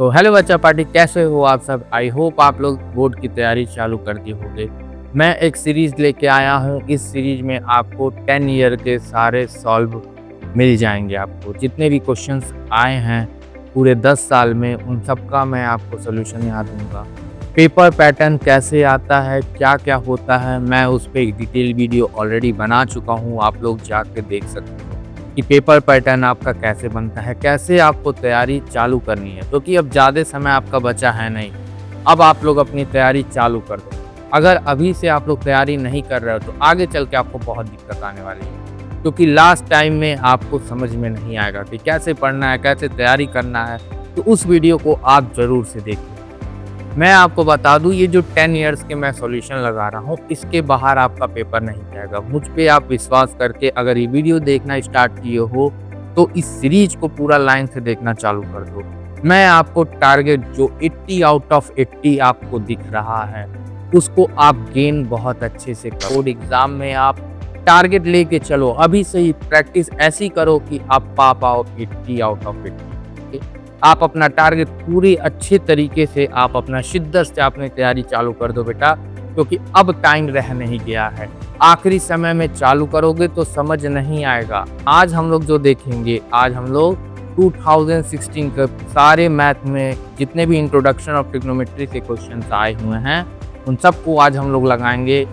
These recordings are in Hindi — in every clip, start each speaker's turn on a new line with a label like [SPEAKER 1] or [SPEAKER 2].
[SPEAKER 1] तो हेलो बच्चा पार्टी, कैसे हो आप सब। आई होप आप लोग बोर्ड की तैयारी चालू कर दी होंगे। मैं एक सीरीज लेके आया हूँ। इस सीरीज में आपको 10 ईयर के सारे सॉल्व मिल जाएंगे। आपको जितने भी क्वेश्चंस आए हैं पूरे 10 साल में, उन सब का मैं आपको सोल्यूशन यहाँ दूंगा। पेपर पैटर्न कैसे आता है, क्या क्या होता है, मैं उस पर एक डिटेल वीडियो ऑलरेडी बना चुका हूँ। आप लोग जाके देख सकते हो कि पेपर पैटर्न आपका कैसे बनता है, कैसे आपको तैयारी चालू करनी है। क्योंकि अब ज़्यादा समय आपका बचा है नहीं, अब आप लोग अपनी तैयारी चालू कर दो। अगर अभी से आप लोग तैयारी नहीं कर रहे हो तो आगे चल के आपको बहुत दिक्कत आने वाली है, क्योंकि लास्ट टाइम में आपको समझ में नहीं आएगा कि कैसे पढ़ना है, कैसे तैयारी करना है। तो उस वीडियो को आप ज़रूर से देखिए। मैं आपको बता दूं, ये जो 10 इयर्स के मैं सॉल्यूशन लगा रहा हूँ, इसके बाहर आपका पेपर नहीं जाएगा। मुझ पे आप विश्वास करके अगर ये वीडियो देखना स्टार्ट किए हो तो इस सीरीज को पूरा लाइन से देखना चालू कर दो। मैं आपको टारगेट जो 80 आउट ऑफ 80 आपको दिख रहा है, उसको आप गेन बहुत अच्छे से करो। बोर्ड एग्जाम में आप टारगेट लेके चलो, अभी से ही प्रैक्टिस ऐसी करो कि आप पा पाओ 80 आउट ऑफ 80। आप अपना टारगेट पूरी अच्छे तरीके से, आप अपना शिद्दत से अपनी तैयारी चालू कर दो बेटा, क्योंकि अब टाइम रह नहीं गया है। आखिरी समय में चालू करोगे तो समझ नहीं आएगा। आज हम लोग जो देखेंगे, आज हम लोग 2016 के सारे मैथ में जितने भी इंट्रोडक्शन ऑफ ट्रिग्नोमेट्री के क्वेश्चंस आए हुए हैं, उन सबको आज हम लोग लगाएंगे।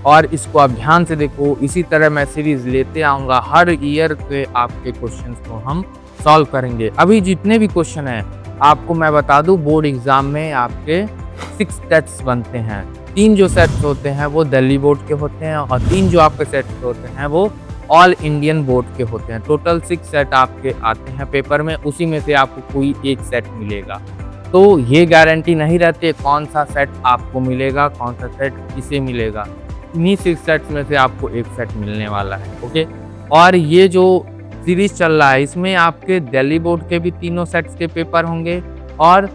[SPEAKER 1] और इसको आप ध्यान से देखो। इसी तरह मैं सीरीज लेते आऊँगा, हर ईयर के आपके क्वेश्चंस को हम सॉल्व करेंगे। अभी जितने भी क्वेश्चन हैं आपको मैं बता दूं, बोर्ड एग्जाम में आपके 6 सेट्स बनते हैं। 3 जो सेट्स होते हैं वो दिल्ली बोर्ड के होते हैं, और 3 जो आपके सेट्स होते हैं वो ऑल इंडियन बोर्ड के होते हैं। टोटल 6 सेट आपके आते हैं पेपर में, उसी में से आपको कोई एक सेट मिलेगा। तो ये गारंटी नहीं रहती है कौन सा सेट आपको मिलेगा, कौन सा सेट किसे मिलेगा। इन्हीं 6 सेट्स में से आपको एक सेट मिलने वाला है। ओके, और ये जो सीरीज चल रहा है इसमें आपके दिल्ली बोर्ड के भी तीनों सेट्स के पेपर होंगे, और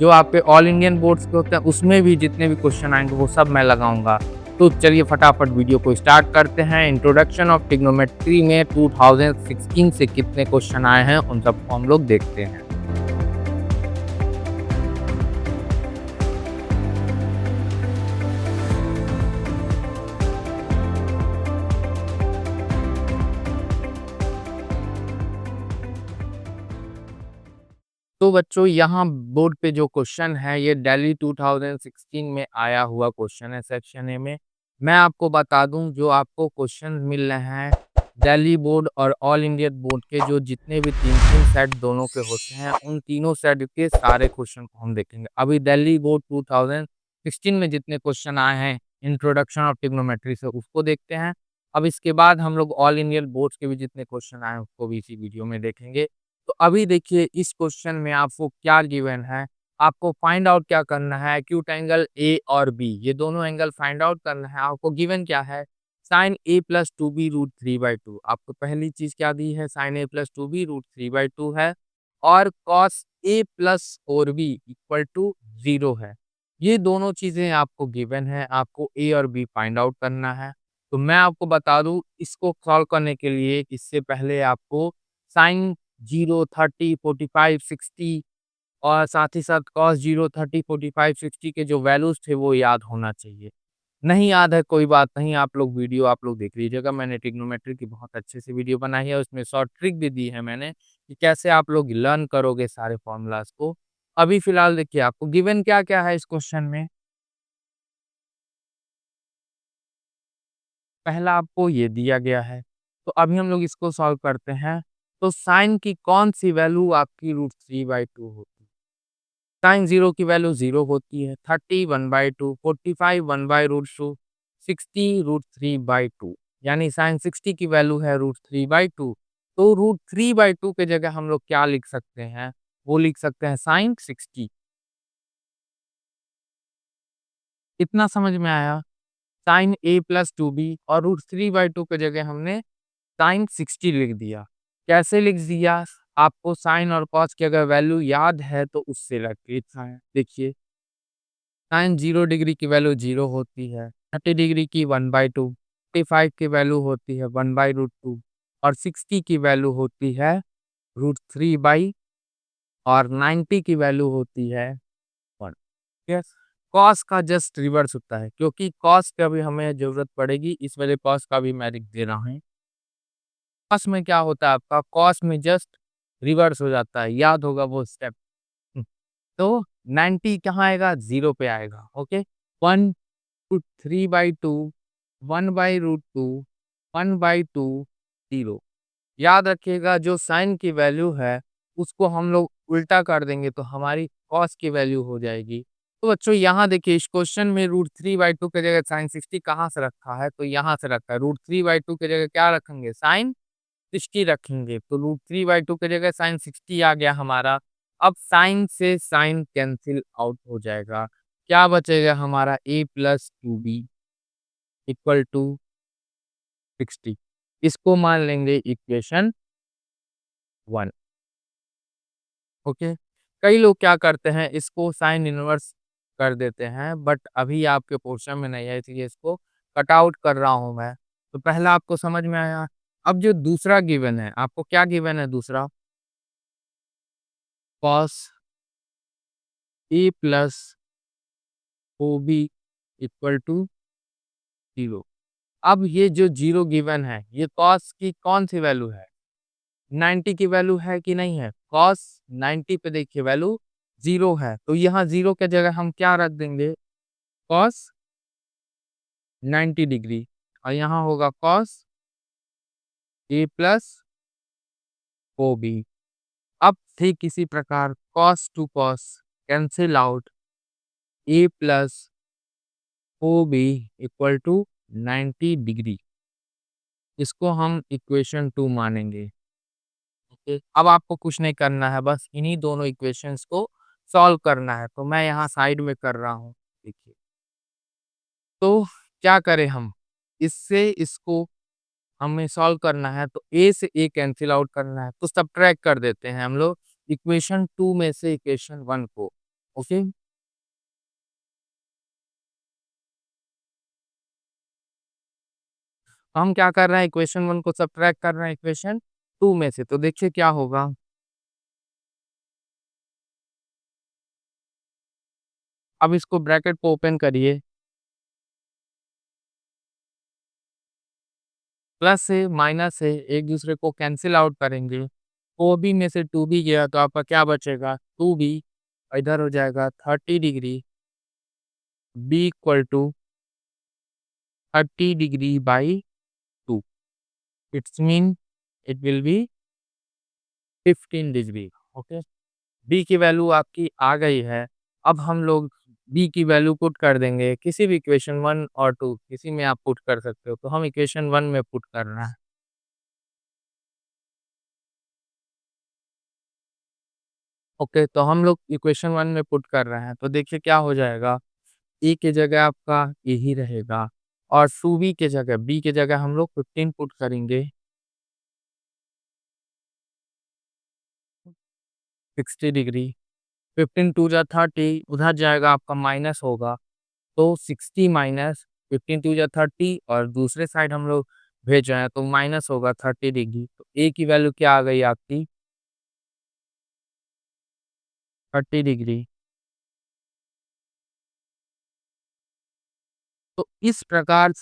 [SPEAKER 1] जो आपके ऑल इंडियन बोर्ड्स के होते हैं उसमें भी जितने भी क्वेश्चन आएंगे वो सब मैं लगाऊंगा। तो चलिए फटाफट वीडियो को स्टार्ट करते हैं। इंट्रोडक्शन ऑफ ट्रिग्नोमेट्री में 2016 से कितने क्वेश्चन आए हैं उन सबको हम लोग देखते हैं। तो बच्चों, यहाँ बोर्ड पे जो क्वेश्चन है ये दिल्ली 2016 में आया हुआ क्वेश्चन है सेक्शन ए में। मैं आपको बता दूं, जो आपको क्वेश्चन मिल रहे हैं दिल्ली बोर्ड और ऑल इंडिया बोर्ड के, जो जितने भी 3 सेट दोनों के होते हैं, उन तीनों सेट के सारे क्वेश्चन को हम देखेंगे। अभी दिल्ली बोर्ड 2016 में जितने क्वेश्चन आए हैं इंट्रोडक्शन ऑफ ट्रिग्नोमेट्री से, उसको देखते हैं। अब इसके बाद हम लोग ऑल इंडियन बोर्ड्स के भी जितने क्वेश्चन आए हैं उसको भी इसी वीडियो में देखेंगे। तो अभी देखिए इस क्वेश्चन में आपको क्या गिवन है। आपको फाइंड आउट क्या करना है, एक्यूट एंगल ए और बी, ये दोनों एंगल फाइंड आउट करना है। आपको गिवन क्या है, sin A plus to be root 3/2। आपको पहली चीज क्या दी है, sin A plus to be root 3/2 है, और कॉस ए प्लस और बी इक्वल टू 0 है। ये दोनों चीजें आपको गिवन है, आपको ए और बी फाइंड आउट करना है। तो मैं आपको बता दूं, इसको सॉल्व करने के लिए इससे पहले आपको साइन 0, 30, 45, 60 और साथ ही साथ कॉस 0, 30, 45, 60 के जो वैल्यूज थे वो याद होना चाहिए। नहीं याद है कोई बात नहीं, आप लोग वीडियो आप लोग देख लीजिएगा। मैंने ट्रिग्नोमेट्री की बहुत अच्छे से वीडियो बनाई है, उसमें शॉर्ट ट्रिक भी दी है मैंने कि कैसे आप लोग लर्न करोगे सारे फॉर्मूलाज को। अभी फिलहाल देखिए आपको गिवन क्या क्या है इस क्वेश्चन में। पहला आपको ये दिया गया है, तो अभी हम लोग इसको सॉल्व करते हैं। तो साइन की कौन सी वैल्यू आपकी रूट 3/2 होती है। साइन 0 की वैल्यू 0 होती है, 30 1/2, 45 1/√2, 60 √3/2। यानी साइन 60 की वैल्यू है √3/2। तो √3/2 के जगह हम लोग क्या लिख सकते हैं, वो लिख सकते हैं साइन 60। इतना समझ में आया। Sign A plus to be और √3/2 के जगह हमने साइन 60 लिख दिया। कैसे लिख दिया, आपको साइन और कॉस की अगर वैल्यू याद है तो उससे लग के देखिए, साइन 0 डिग्री की वैल्यू 0 होती है, 30 डिग्री की 1/2, 45 की वैल्यू होती है 1/√2, और 60 की वैल्यू होती है √3/2। और 90 की वैल्यू होती है 1। यस, कॉस का जस्ट रिवर्स होता है क्योंकि कॉस का भी हमें ज़रूरत पड़ेगी, इस वजह कॉस का भी मैं लिख दे रहा हूँ। कॉस में क्या होता है आपका, कॉस में जस्ट रिवर्स हो जाता है, याद होगा वो स्टेप। हुँ, तो 90 कहाँ आएगा? 0 पे आएगा, ओके? 1 टू 3/2, 1/√2, 1/2, 0। याद रखिएगा जो साइन की वैल्यू है, उसको हम लोग उल्टा कर देंगे तो हमारी कॉस की वैल्यू हो जाएगी। तो बच्चों यहाँ देखिए इस क्वेश्चन में √3/2 की जगह साइन 60 कहाँ से रखा है? तो यहाँ से रखा है। √3/2 की जगह क्या रखेंगे? साइन 60 रखेंगे। तो √3/2 की जगह साइन 60 आ गया हमारा। अब साइन से साइन कैंसल आउट हो जाएगा। क्या बचेगा हमारा? a + 2b equal to 60। इसको मान लेंगे इक्वेशन 1। ओके। कई लोग क्या करते हैं इसको साइन इनवर्स कर देते हैं बट अभी आपके पोर्शन में नहीं है इसलिए इसको कट आउट कर रहा हूं मैं। तो पहला आपको समझ में आया। अब जो दूसरा गिवन है आपको क्या गिवन है दूसरा? Cos A plus O B equal to 0। अब ये जो 0 गिवन है ये कॉस की कौन सी वैल्यू है? 90 की वैल्यू है कि नहीं है? कॉस 90 पे देखिए वैल्यू 0 है तो यहाँ 0 के जगह हम क्या रख देंगे? कॉस 90 डिग्री और यहाँ होगा cos A plus O B. अब ठीक इसी प्रकार cos to cos cancel out, A plus O B equal to 90 degree. इसको हम इक्वेशन 2 मानेंगे। ओके, अब आपको कुछ नहीं करना है बस इन्हीं दोनों इक्वेशंस को सॉल्व करना है तो मैं यहाँ साइड में कर रहा हूँ। देखिए तो क्या करें हम, इससे इसको हमें सॉल्व करना है तो ए से ए कैंसिल आउट करना है तो सब्ट्रैक्ट कर देते हैं हम लोग इक्वेशन 2 में से इक्वेशन 1 को। ओके, हम क्या कर रहे हैं इक्वेशन 1 को सब्ट्रैक्ट कर रहे हैं इक्वेशन 2 में से। तो देखिए क्या होगा, अब इसको ब्रैकेट को ओपन करिए, प्लस से माइनस से एक दूसरे को कैंसिल आउट करेंगे। ओ बी में से 2 भी गया तो आपका क्या बचेगा? 2b इधर हो जाएगा 30 degree, B equal to 30 degree by 2। It's mean it will be 15 degree. Okay, B की वैल्यू आपकी आ गई है। अब हम लोग बी की वैल्यू पुट कर देंगे किसी भी इक्वेशन 1 और 2 किसी में आप पुट कर सकते हो। तो हम इक्वेशन 1 में पुट कर रहे हैं। ओके, तो हम लोग इक्वेशन 1 में पुट कर रहे हैं तो देखिए क्या हो जाएगा, ए की जगह आपका ए ही रहेगा और 2b के जगह बी के जगह हम लोग 15 पुट करेंगे, 60 डिग्री। 15 टू जा 30 उधर जाएगा आपका माइनस होगा तो 60 माइनस 15 टू जा 30 और दूसरे साइड हम लोग भेज रहे हैं तो माइनस होगा 30 डिग्री। तो ए की वैल्यू क्या आ गई आपकी? 30 डिग्री। तो इस प्रकार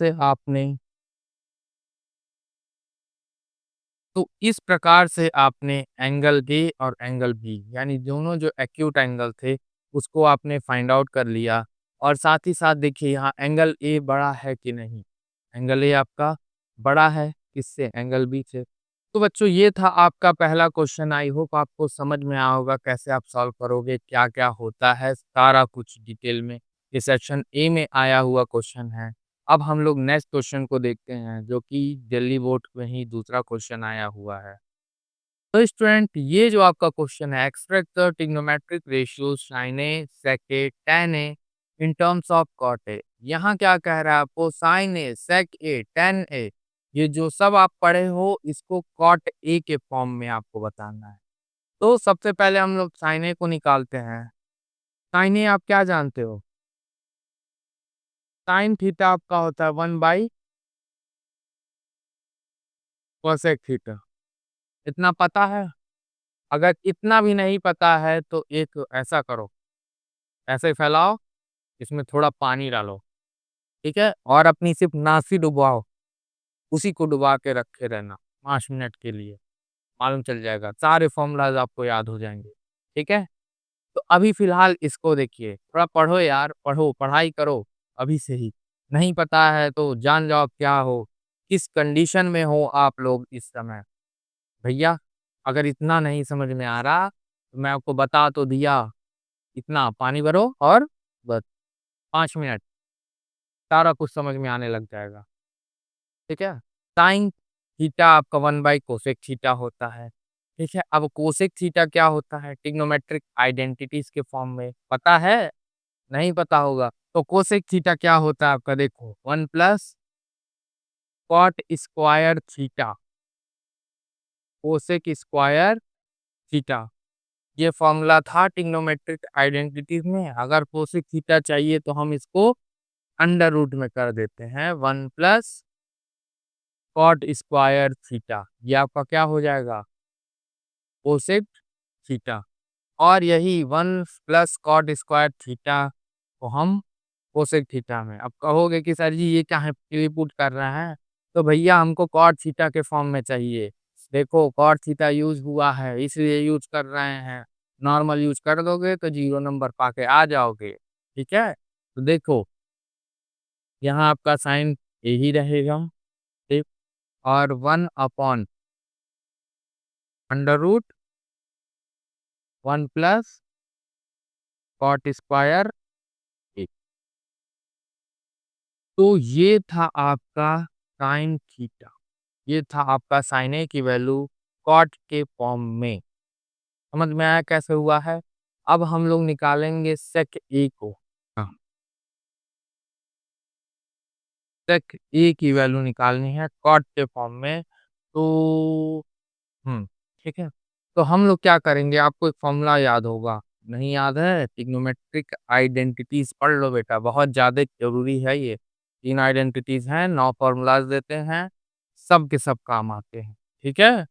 [SPEAKER 1] से आपने एंगल ए और एंगल बी यानी दोनों जो एक्यूट एंगल थे उसको आपने फाइंड आउट कर लिया। और साथ ही साथ देखिए यहाँ एंगल ए बड़ा है कि नहीं, एंगल ए आपका बड़ा है किससे? एंगल बी से। तो बच्चों ये था आपका पहला क्वेश्चन। आई होप आपको समझ में आया होगा कैसे आप सॉल्व करोगे, क्या क्या होता है सारा कुछ डिटेल में। ये सेक्शन ए में आया हुआ क्वेश्चन है। अब हम लोग नेक्स्ट क्वेश्चन को देखते हैं जो कि दिल्ली बोर्ड में ही दूसरा क्वेश्चन आया हुआ है। तो स्टूडेंट ये जो आपका क्वेश्चन है, extract the trigonometric ratio sin A sec A tan A in terms of cot A. यहाँ क्या कह रहा है आपको, sign A sec A tan ए ये जो सब आप पढ़े हो इसको कॉट ए के फॉर्म में आपको बताना है। तो सबसे पहले हम लोग साइन ए को निकालते हैं। साइन ए आप क्या जानते हो? साइन थीटा आपका होता है 1/cosec थीटा। इतना पता है? अगर इतना भी नहीं पता है तो एक ऐसा करो, ऐसे फैलाओ, इसमें थोड़ा पानी डालो, ठीक है? और अपनी सिर्फ़ नासी डुबवाओ, उसी को डुबा के रखे रहना 5 मिनट के लिए, मालूम चल जाएगा, सारे फ़ॉर्मूलाज़ आपको याद हो जाएँगे, ठीक है? तो अभी फ़िलहाल इसको देखिए, थोड़ा पढ़ो यार, पढ़ो, पढ़ाई करो अभी से ही। नहीं पता है तो जान जाओ क्या हो, किस कंडीशन में हो आप लोग इस समय। भैया, अगर इतना नहीं समझ में आ रहा, तो मैं आपको बता तो दिया, इतना पानी भरो और बस 5 मिनट, सारा कुछ समझ में आने लग जाएगा, ठीक है? साइन थीटा आपका 1 कोसेक थीटा होता है, ठीक है? अब कोसेक थीटा क्या होता है? ट्रिग्नोमेट्रिक आइडेंटिटीज़ के फॉर्म में, पता है? नहीं पता होगा, तो कोसेक थीटा क्या होता है आपका देखो 1 plus cot square theta, cosec square theta. ये फ़ॉर्मूला था ट्रिग्नोमेट्रिक आइडेंटिटीज़ में, अगर कोसेक थीटा चाहिए तो हम इसको अंडर रूट में कर देते हैं 1 प्लस कॉट स्क्वायर थीटा, ये आपका क्या हो जाएगा? Cosec theta. और यही 1 प्लस कॉट स्क्वायर थीटा को हम कोसेक थीटा में, अब कहोगे कि सर जी ये क्या है पुट कर रहे हैं? तो भैया हमको कॉट थीटा के फॉर्म में चाहिए। देखो कॉट थीटा यूज़ हुआ है इसलिए यूज़ कर रहे हैं। नॉर्मल यूज़ कर दोगे तो 0 नंबर पाके आ जाओगे, ठीक है? तो देखो यहाँ आपका साइन यही रहेगा, ठीक? और 1 upon under root 1 plus cot square A. तो ये था आपका साइन थीटा। ये था आपका साइन ए की वैल्यू कॉट के फॉर्म में। समझ में आया कैसे हुआ है? अब हम लोग निकालेंगे सेक ए को। हाँ, सेक ए की वैल्यू निकालनी है कॉट के फॉर्म में। तो ठीक है। तो हम लोग क्या करेंगे आपको एक फ़ॉर्मूला याद होगा, नहीं याद है? ट्रिग्नोमेट्रिक आइडेंटिटीज़ पढ़ लो बेटा, बहुत ज़्यादा ज़रूरी है ये। 3 आइडेंटिटीज़ हैं, 9 फ़ॉर्मूलाज़ देते हैं, सब के सब काम आते हैं, ठीक है?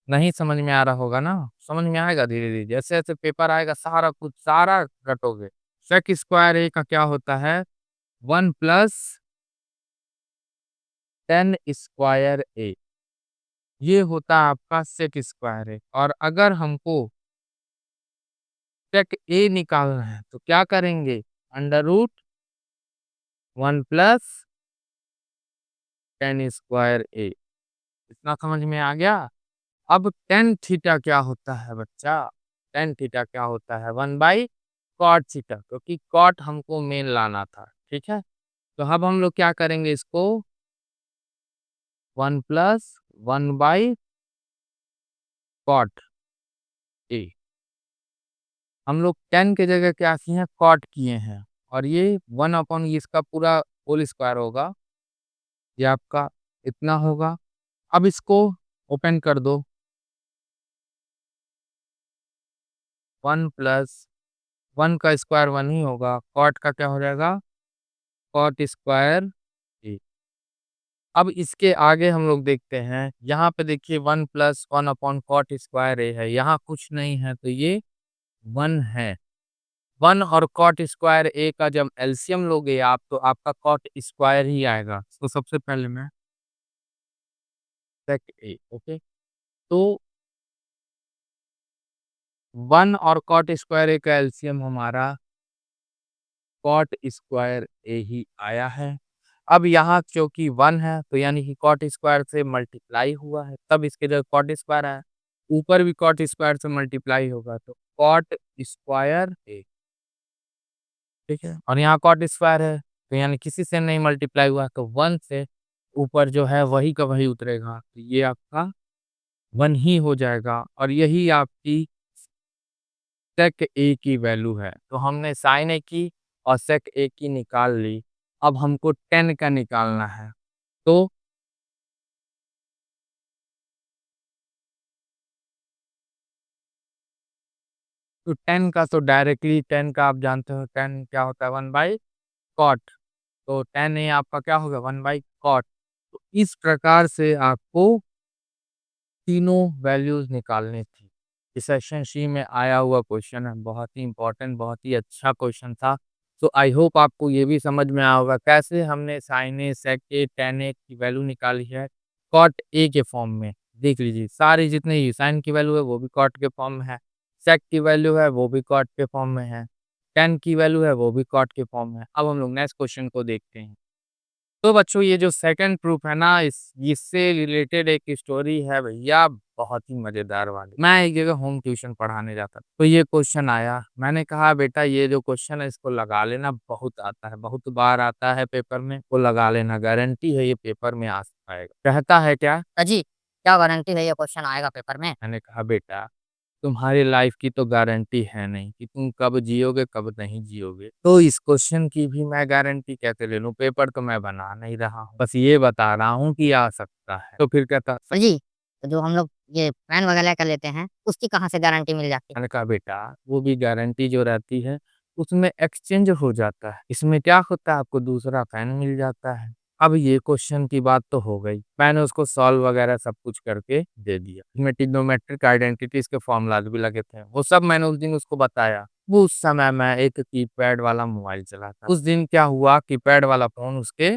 [SPEAKER 1] नहीं समझ में आ रहा होगा ना? समझ में आएगा धीरे-धीरे, जैसे-जैसे पेपर आएगा सारा कुछ सारा रटोगे। सेक स्क्वायर ए का क्या होता है? 1 प्लस टेन स्क्वायर ए, ये होता है आपका सेक स्क्वायर ए। और अगर हमको सेक ए निकालना है तो क्या करेंगे? Under root 1 plus tan square A, इतना समझ में आ गया? अब टेन थीटा क्या होता है बच्चा? टेन थीटा क्या होता है? 1 बाई कॉट थीटा, क्योंकि कॉट हमको मेन लाना था, ठीक है? तो अब हम लोग क्या करेंगे इसको 1 प्लस 1 बाई कॉट ए। हम लोग 10 की जगह क्या किए हैं? कॉट किए हैं और ये 1 अपॉन इसका पूरा होल स्क्वायर होगा, ये आपका इतना होगा। अब इसको ओपन कर दो, 1 प्लस 1 का स्क्वायर 1 ही होगा, कॉट का क्या हो जाएगा? कॉट स्क्वायर ए। अब इसके आगे हम लोग देखते हैं, यहाँ पे देखिए 1 प्लस 1 अपॉन कॉट स्क्वायर ए है, यहाँ कुछ नहीं है तो ये 1 है। 1 और कॉट स्क्वायर ए का जब एलसीएम लोगे आप तो आपका कॉट स्क्वायर ही आएगा। तो सबसे पहले मैं सेक ए, ओके? तो 1 और कॉट स्क्वायर ए का एलसीएम हमारा कॉट स्क्वायर ए ही आया है। अब यहाँ क्योंकि 1 है तो यानी कि कॉट स्क्वायर से मल्टीप्लाई हुआ है, तब इसके जगह कॉट स्क्वायर आया। ऊपर भी कॉट स्क्वायर से मल्टीप्लाई होगा तो कॉट स्क्वायर ए, ठीक है? और यहाँ कॉट स्क्वायर है, तो यानी किसी से नहीं मल्टीप्लाई हुआ तो 1 से ऊपर जो है वही का वही उतरेगा। तो ये आपका 1 ही हो जाएगा और यही आपकी सेक ए की वैल्यू है। तो हमने साइन ए की और सेक ए की निकाल ली। अब हमको 10 का निकालना है। तो 10 का तो डायरेक्टली 10 का आप जानते हो 10 क्या होता है 1 बाई कॉट। तो 10 ए आपका क्या होगा 1 बाई कॉट। तो इस प्रकार से आपको तीनों वैल्यूज़ निकालनी थी। इस सेक्शन सी में आया हुआ क्वेश्चन है, बहुत ही इम्पोर्टेंट, बहुत ही अच्छा क्वेश्चन था। तो आई होप आपको ये भी समझ में आया होगा कैसे हमने sign A, sec A, ten ए की वैल्यू निकाली है कॉट ए के फॉर्म में। देख लीजिए सारी जितनी भी साइन की वैल्यू है वो भी कॉट के फॉर्म में है, सेक की वैल्यू है वो भी कॉट के फॉर्म में है, टेन की वैल्यू है वो भी कॉट के फॉर्म में है। अब हम लोग नेक्स्ट क्वेश्चन को देखते हैं। तो बच्चों ये जो सेकंड प्रूफ है ना इससे रिलेटेड एक स्टोरी है भैया, बहुत ही मजेदार वाली। मैं एक जगह होम ट्यूशन पढ़ाने जाता था, तो ये क्वेश्चन आया। मैंने कहा बेटा ये जो क्वेश्चन है इसको लगा लेना, बहुत आता है, बहुत बार आता है पेपर में, वो लगा लेना, गारंटी है ये पेपर में आ पाएगा। कहता है क्या?
[SPEAKER 2] अजी क्या गारंटी है ये क्वेश्चन आएगा पेपर में?
[SPEAKER 1] मैंने कहा बेटा तुम्हारी लाइफ की तो गारंटी है नहीं कि तुम कब जियोगे कब नहीं जियोगे, तो इस क्वेश्चन की भी मैं गारंटी कैसे ले लूं? पेपर तो मैं बना नहीं रहा हूँ, बस ये बता रहा हूँ कि आ सकता है। तो फिर कहता
[SPEAKER 2] और जी तो जो हम लोग ये पेन वगैरह कर लेते हैं उसकी कहाँ से गारंटी मिल जाती है?
[SPEAKER 1] मैंने कहा बेटा वो भी गारंटी जो रहती है उसमें एक्सचेंज हो जाता है, इसमें क्या होता है आपको दूसरा पेन मिल जाता है। अब ये क्वेश्चन की बात तो हो गई, मैंने उसको सॉल्व वगैरह सब कुछ करके दे दिया, इसमें ट्रिग्नोमेट्रिक आइडेंटिटीज के फॉर्मूलाज भी लगे थे, वो सब मैंने उस दिन उसको बताया। वो उस समय मैं एक कीपैड वाला मोबाइल चलाता, उस दिन क्या हुआ कीपैड वाला फोन उसके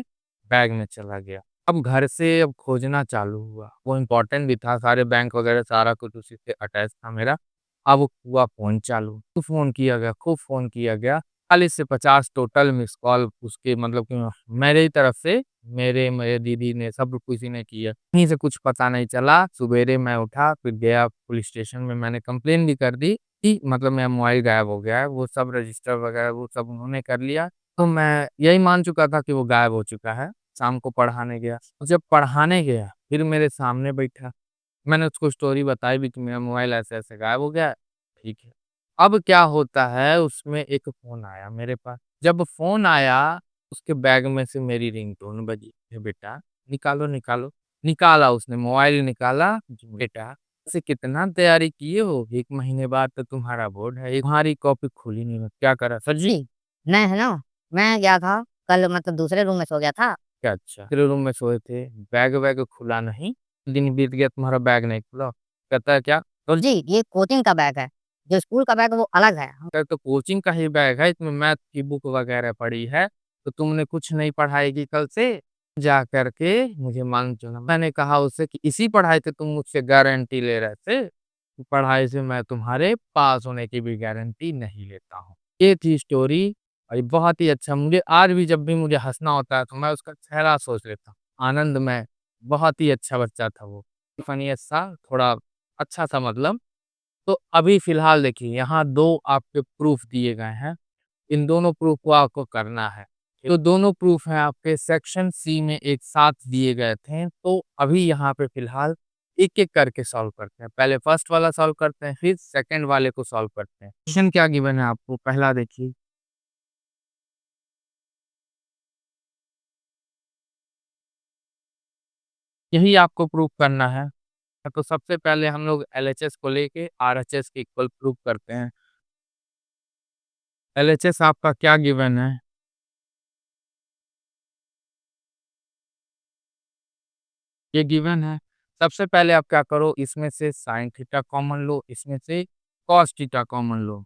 [SPEAKER 1] बैग में चला गया। अब घर से अब खोजना चालू हुआ, वो इम्पोर्टेंट भी था, सारे बैंक वगैरह सारा कुछ उसी से अटैच था मेरा। अब हुआ फ़ोन चालू, तो फ़ोन किया गया, खूब फ़ोन किया गया, 40 से 50 टोटल मिस्ड कॉल उसके मतलब कि मेरे ही तरफ से, मेरे मेरे दीदी ने सब किसी ने किया। कहीं से कुछ पता नहीं चला, सुबेरे मैं उठा फिर गया पुलिस स्टेशन में, मैंने कंप्लेन भी कर दी कि मतलब मेरा मोबाइल गायब हो गया है, वो सब रजिस्टर वगैरह वो सब उन्होंने कर लिया। तो मैं यही मान चुका था कि वो गायब हो चुका है, शाम को पढ़ाने गया। जब पढ़ाने गया, फिर मेरे सामने बैठा, मैंने उसको स्टोरी बताई भी कि मेरा मोबाइल ऐसे-ऐसे गायब हो गया है, ठीक है। अब क्या होता है उसमें एक फ़ोन आया मेरे पास, जब फ़ोन आया उसके बैग में से मेरी रिंगटोन बजी, "ए बेटा निकालो, निकालो।" निकाला उसने मोबाइल निकाला, "बेटा ऐसे कितना तैयारी किए हो? 1 महीने बाद तो तुम्हारा बोर्ड है, तुम्हारी कॉपी खुली नहीं है।" क्या करा? सर जी।
[SPEAKER 2] जी नहीं है ना, मैं गया था कल मतलब दूसरे रूम में सो गया था।
[SPEAKER 1] क्या अच्छा, तेरे रूम में सोए थे, बैग वैग खुला नहीं? दिन बीत गया तुम्हारा बैग नहीं खुला। कहता है क्या? सर
[SPEAKER 2] जी ये कोचिंग का बैग है, जो स्कूल का बैग है वो अलग है।
[SPEAKER 1] सर तो कोचिंग का ही बैग है, इसमें मैथ की बुक वगैरह पड़ी है, तो तुमने कुछ नहीं पढ़ाएगी कल से? जा कर के मुझे मालूम चला, मैंने कहा उससे कि इसी पढ़ाई से तुम मुझसे गारंटी ले रहे थे, पढ़ाई से मैं तुम्हारे पास होने की भी गारंटी नहीं लेता हूँ। ये थी स्टोरी और ये बहुत ही अच्छा, मुझे आज भी जब भी मुझे हँसना होता है तो मैं उसका चेहरा सोच लेता हूँ, आनंदमय, बहुत ही अच्छा बच्चा था वो, फ़नीएस्ट सा, थोड़ा अच्छा-सा मतलब। तो अभी फ़िलहाल देखिए यहाँ 2 आपके प्रूफ़ दिए गए हैं, इन दोनों प्रूफ़ को आपको करना है। तो दोनों प्रूफ़ हैं आपके सेक्शन सी में एक साथ दिए गए थे, तो अभी यहाँ पे फ़िलहाल एक-एक करके सॉल्व करते हैं। पहले फर्स्ट वाला सॉल्व करते हैं, फिर सेकंड वाले को सॉल्व करते हैं। क्वेश्चन क्या गिवन है आपको? पहला देखिए, यही आपको प्रूफ़ करना है। तो सबसे पहले हम लोग एलएचएस को लेके आरएचएस के इक्वल प्रूव करते हैं। एलएचएस आपका क्या गिवन है? ये गिवन है। सबसे पहले आप क्या करो इसमें से साइन थीटा कॉमन लो, इसमें से कॉस थीटा कॉमन लो।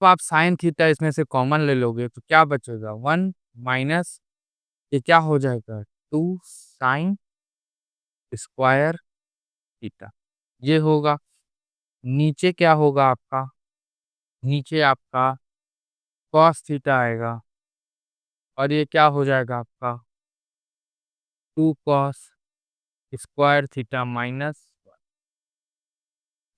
[SPEAKER 1] तो आप साइन थीटा इसमें से कॉमन ले लोगे तो क्या बचेगा 1 माइनस ये क्या हो जाएगा 2 साइन स्क्वायर थीटा। ये होगा। नीचे क्या होगा आपका? नीचे आपका कॉस थीटा आएगा और ये क्या हो जाएगा आपका 2 cos square theta minus.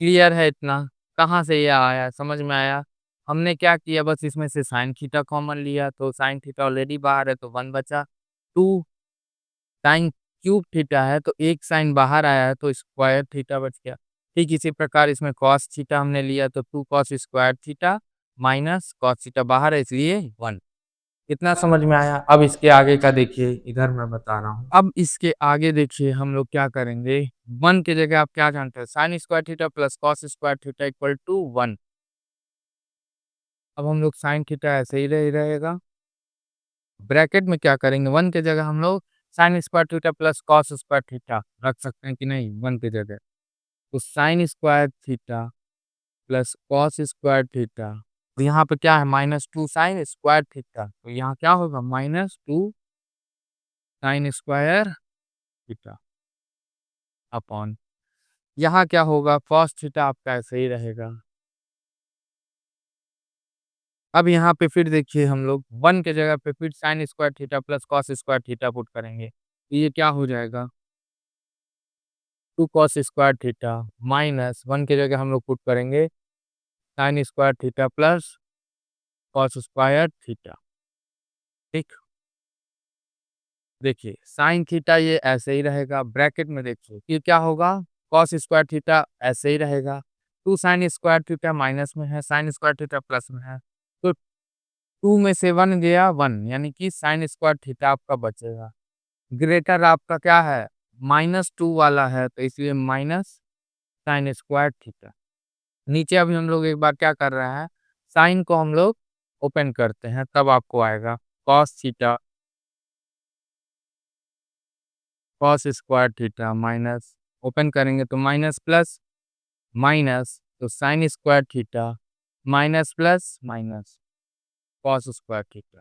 [SPEAKER 1] Clear है इतना? कहाँ से ये आया समझ में आया? हमने क्या किया बस इसमें से साइन थीटा कॉमन लिया तो साइन थीटा ऑलरेडी बाहर है तो 1 बचा। 2 साइन क्यूब थीटा है तो एक साइन बाहर आया है तो स्क्वायर थीटा बच गया। ठीक इसी प्रकार इसमें कॉस थीटा हमने लिया तो 2 cos square theta minus cos theta बाहर है इसलिए 1। इतना समझ में आया? अब इसके आगे का देखिए, इधर मैं बता रहा हूँ। अब इसके आगे देखिए हम लोग क्या करेंगे, 1 की जगह आप क्या जानते हैं sin square theta plus cos square theta equal to 1। अब हम लोग साइन थीटा ऐसे ही रहेगा। ब्रैकेट में क्या करेंगे 1 की जगह हम लोग sign square theta plus cos square theta रख सकते हैं कि नहीं 1 की जगह। तो sign square theta plus cos square theta, तो यहाँ पे क्या है -2 साइन स्क्वायर थीटा, तो यहाँ क्या होगा -2 साइन स्क्वायर थीटा अपॉन, यहाँ क्या होगा कॉस थीटा आपका ऐसे ही रहेगा। अब यहाँ पे फिर देखिए हम लोग 1 के जगह पे फिर sign square theta plus cos square theta put करेंगे। तो ये क्या हो जाएगा 2 कॉस स्क्वायर थीटा माइनस 1 की जगह हम लोग पुट करेंगे sign square theta plus cos square theta. ठीक, देखिए साइन थीटा ये ऐसे ही रहेगा, ब्रैकेट में देखिए फिर क्या होगा कॉस स्क्वायर थीटा ऐसे ही रहेगा, 2 साइन स्क्वायर थीटा माइनस में है, साइन स्क्वायर थीटा प्लस में है, तो 2 में से 1 गया 1, यानी कि साइन स्क्वायर थीटा आपका बचेगा। ग्रेटर आपका क्या है -2 वाला है, तो इसलिए माइनस साइन स्क्वायर थीटा। नीचे अभी हम लोग एक बार क्या कर रहे हैं, साइन को हम लोग ओपन करते हैं, तब आपको आएगा cos theta cos square theta minus, open करेंगे तो माइनस प्लस माइनस, तो sign square theta minus plus minus cos square theta.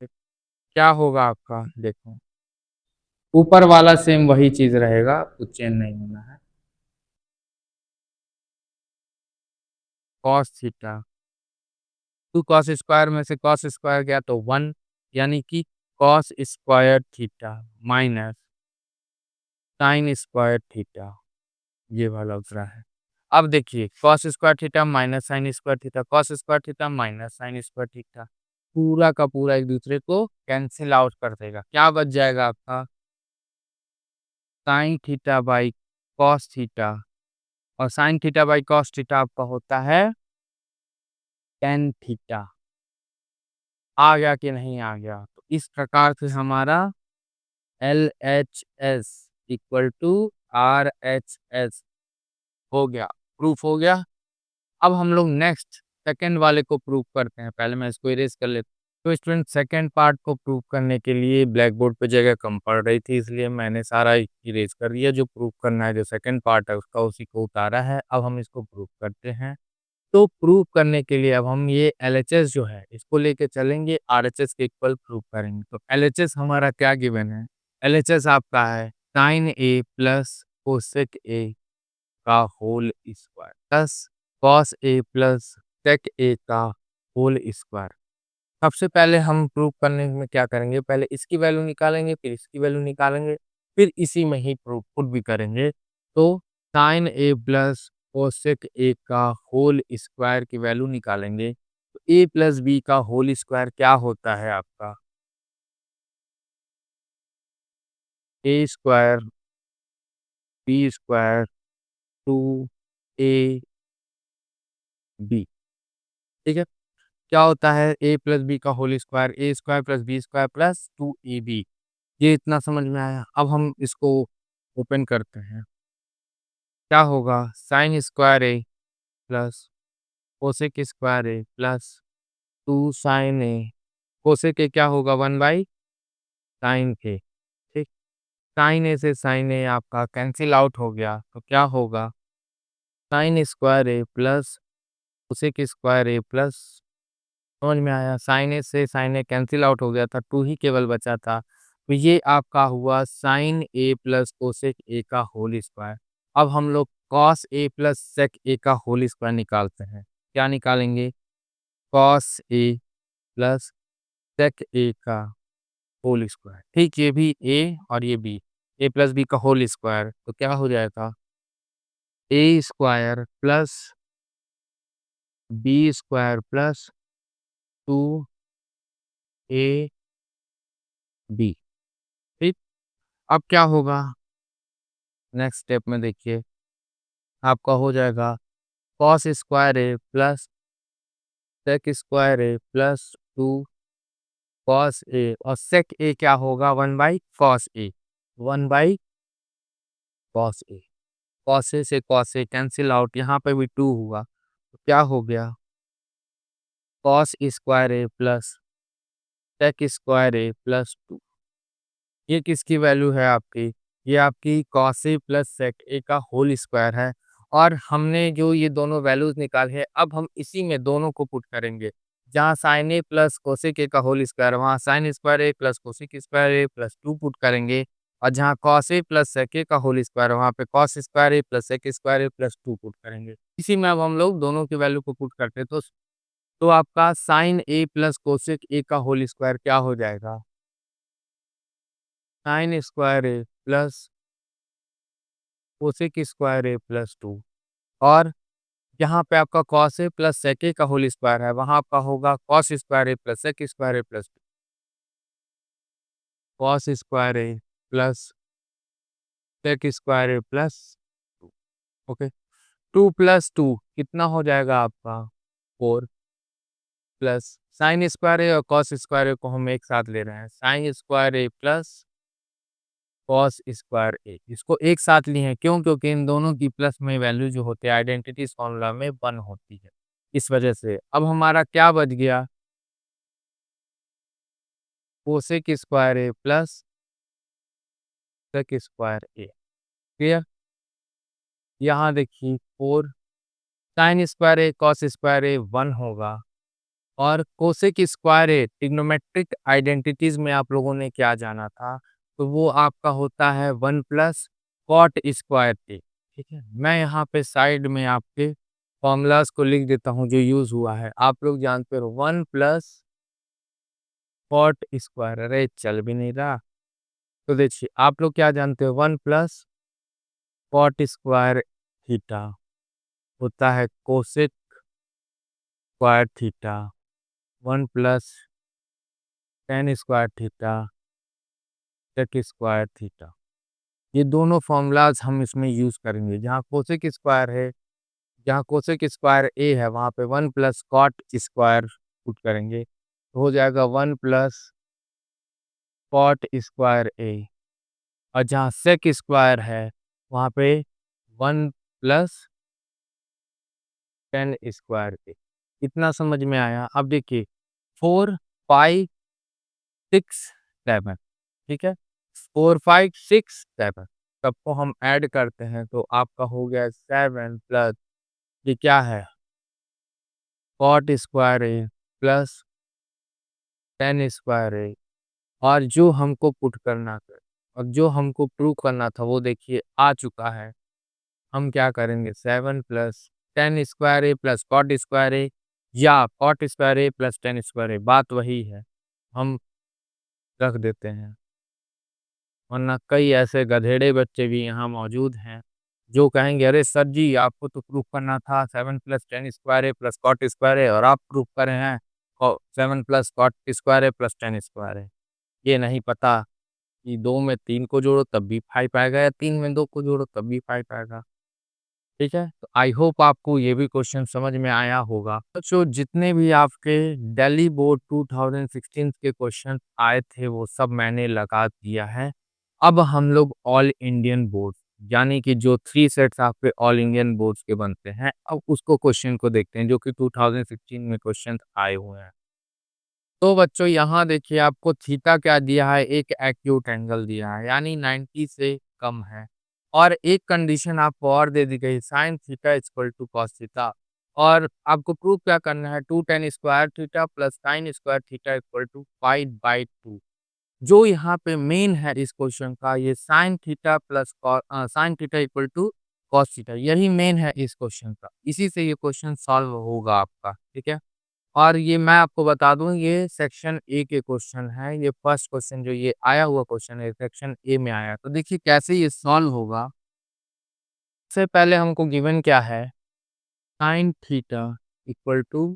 [SPEAKER 1] ठीक, क्या होगा आपका देखो, ऊपर वाला सेम वही चीज रहेगा, कुछ चेंज नहीं होना है। कॉस थीटा 2 कॉस स्क्वायर में से कॉस स्क्वायर गया तो 1, यानी कि cos square theta minus sign square theta, ये वाला दूसरा है। अब देखिए cos square theta minus sign square theta, cos square theta minus sign square theta, पूरा का पूरा एक दूसरे को कैंसिल आउट कर देगा। क्या बच जाएगा आपका sine theta by cos theta, और sine theta by cos theta आपका होता है टेन थीटा। आ गया कि नहीं आ गया? तो इस प्रकार से हमारा LHS इक्वल टू RHS हो गया, प्रूफ हो गया। अब हम लोग नेक्स्ट सेकंड वाले को प्रूफ करते हैं, पहले मैं इसको इरेज कर लेता हूँ। तो स्टूडेंट सेकंड पार्ट को प्रूफ करने के लिए ब्लैक बोर्ड पे जगह कम पड़ रही थी, इसलिए मैंने सारा इरेज कर दिया। जो प्रूफ करना है, जो सेकंड पार्ट है उसका, उसी को उतारा है। अब हम इसको प्रूफ करते हैं। तो प्रूफ करने के लिए अब हम ये LHS जो है इसको लेके चलेंगे, RHS के इक्वल प्रूफ करेंगे। तो LHS हमारा क्या गिवन है, LHS आपका है sin A plus cosec A का whole square plus cos A plus sec A का होल स्क्वायर। सबसे पहले हम प्रूफ करने में क्या करेंगे, पहले इसकी वैल्यू निकालेंगे, फिर इसकी वैल्यू निकालेंगे, फिर इसी में ही प्रूफ खुद भी करेंगे। तो sine A plus cosec A का होल स्क्वायर की वैल्यू निकालेंगे। तो ए प्लस बी का होल स्क्वायर क्या होता है आपका, A square B square 2 AB। ठीक है, क्या होता है ए प्लस बी का whole square, A square plus B square plus 2AB। ये इतना समझ में आया। अब हम इसको ओपन करते हैं, क्या होगा sin square A plus cosec square A plus 2 sin A, cosec A क्या होगा 1/साइन ए। ठीक, साइन ए से साइन ए आपका कैंसिल आउट हो गया, तो क्या होगा sin square A plus cosec square A plus, समझ में आया, साइन ए से साइन ए कैंसिल आउट हो गया था, 2 ही केवल बचा था। तो ये आपका हुआ sin A plus cosec A का होल स्क्वायर। अब हम लोग cos A plus sec A का होल स्क्वायर निकालते हैं। क्या निकालेंगे, cos A plus sec A का होल स्क्वायर। ठीक, ये भी ए और ये बी, ए प्लस बी का होल स्क्वायर, तो क्या हो जाएगा A square plus B square plus 2AB। ठीक, अब क्या होगा नेक्स्ट स्टेप में देखिए, आपका हो जाएगा cos square A plus sec square A plus 2 cos A, और सेक ए क्या होगा 1/कॉस ए, 1/कॉस ए। कॉस ए से कॉस ए कैंसिल आउट, यहाँ पे भी 2 हुआ, तो क्या हो गया cos square A plus sec square A plus 2। ये किसकी वैल्यू है आपकी ये आपकी cos A plus sec A का होल स्क्वायर है और हमने जो ये दोनों वैल्यूज़ निकाले हैं, अब हम इसी में दोनों को पुट करेंगे। जहाँ sin A plus cosec A का होल स्क्वायर, वहाँ sin square A plus cosec square A plus 2 put करेंगे और जहाँ cos A plus sec A का होल स्क्वायर, वहाँ पे cos square A plus sec square A plus 2 put करेंगे। इसी में अब हम लोग दोनों की वैल्यू को पुट करते हैं, तो आपका sin A plus cosec A का होल स्क्वायर क्या हो जाएगा? Sin square A plus cosec square A plus 2 और यहाँ पे आपका cos A plus sec A का होल स्क्वायर है, वहाँ आपका होगा cos square A plus sec square A plus cos square A plus sec square A plus 2। Okay, 2 plus 2 कितना हो जाएगा आपका? 4 प्लस साइन स्क्वायर ए और कॉस स्क्वायर ए को हम एक साथ ले रहे हैं, sin square A plus cos square ए, इसको एक साथ लिए हैं क्यों? क्योंकि इन दोनों की प्लस में वैल्यू जो होती है आइडेंटिटीज फॉर्मूला में 1 होती है, इस वजह से। अब हमारा क्या बच गया? Cosec square A plus sec square A. Clear? यहाँ देखिए 4 साइन स्क्वायर ए कॉस स्क्वायर ए 1 होगा और कोसेक स्क्वायर ए ट्रिग्नोमेट्रिक आइडेंटिटीज में आप लोगों ने क्या जाना था? तो वो आपका होता है 1 प्लस कॉट स्क्वायर ए। ठीक है, मैं यहाँ पे साइड में आपके फॉर्मूलाज को लिख देता हूँ जो यूज हुआ है। आप लोग जानते हो 1 प्लस कॉट स्क्वायर, अरे चल भी नहीं रहा। तो देखिए आप लोग क्या जानते हो, 1 प्लस कॉट स्क्वायर थीटा होता है cosec square theta, 1 plus tan square theta sec square theta. ये दोनों फॉर्मूलाज हम इसमें यूज करेंगे। जहाँ कोसेक स्क्वायर ए है वहाँ पे 1 प्लस कॉट स्क्वायर पुट करेंगे, तो हो जाएगा 1 प्लस कॉट स्क्वायर ए और जहाँ सेक स्क्वायर है वहाँ पे 1 प्लस टेन स्क्वायर ए। इतना समझ में आया? अब देखिए 4 5 6 7, ठीक है, 4 5 6 7 सबको हम ऐड करते हैं तो आपका हो गया 7 प्लस ये क्या है cot square A plus tan square ए और जो हमको पुट करना था और जो हमको प्रूव करना था वो देखिए आ चुका है। हम क्या करेंगे 7 plus tan square A plus cot square ए या cot square A plus tan square ए, बात वही है, हम रख देते हैं। वरना कई ऐसे गधेड़े बच्चे भी यहाँ मौजूद हैं जो कहेंगे अरे सर जी आपको तो प्रूफ करना था 7 plus tan square A plus cot square ए और आप प्रूफ करे हैं 7 plus cot square A plus tan square ए। ये नहीं पता कि 2 में 3 को जोड़ो तब भी 5 आएगा या 3 में 2 को जोड़ो तब भी 5 आएगा। ठीक है, तो आई होप आपको ये भी क्वेश्चन समझ में आया होगा। बच्चों जितने भी आपके दिल्ली बोर्ड 2016 के क्वेश्चन आए थे वो सब मैंने लगा दिया है। अब हम लोग ऑल इंडियन बोर्ड यानी कि जो 3 सेट्स आपके ऑल इंडियन बोर्ड्स के बनते हैं, अब उसको क्वेश्चन को देखते हैं जो कि 2016 में क्वेश्चन आए हुए हैं। तो बच्चों यहाँ देखिए आपको थीटा क्या दिया है, एक एक्यूट एंगल दिया है यानी 90 से कम है और एक कंडीशन आपको और दे दी गई sin theta equal to cos theta और आपको प्रूव क्या करना है 2 tan square theta plus sign square theta equal to pi by 2। जो यहाँ पे मेन है इस क्वेश्चन का ये sin theta plus sign theta equal to cos theta, यही मेन है इस क्वेश्चन का, इसी से ये क्वेश्चन सॉल्व होगा आपका। ठीक है, और ये मैं आपको बता दूं ये सेक्शन ए के क्वेश्चन है, ये फर्स्ट क्वेश्चन जो ये आया हुआ क्वेश्चन है सेक्शन ए में आया। तो देखिए कैसे ये सॉल्व होगा। सबसे पहले हमको गिवन क्या है sin theta equal to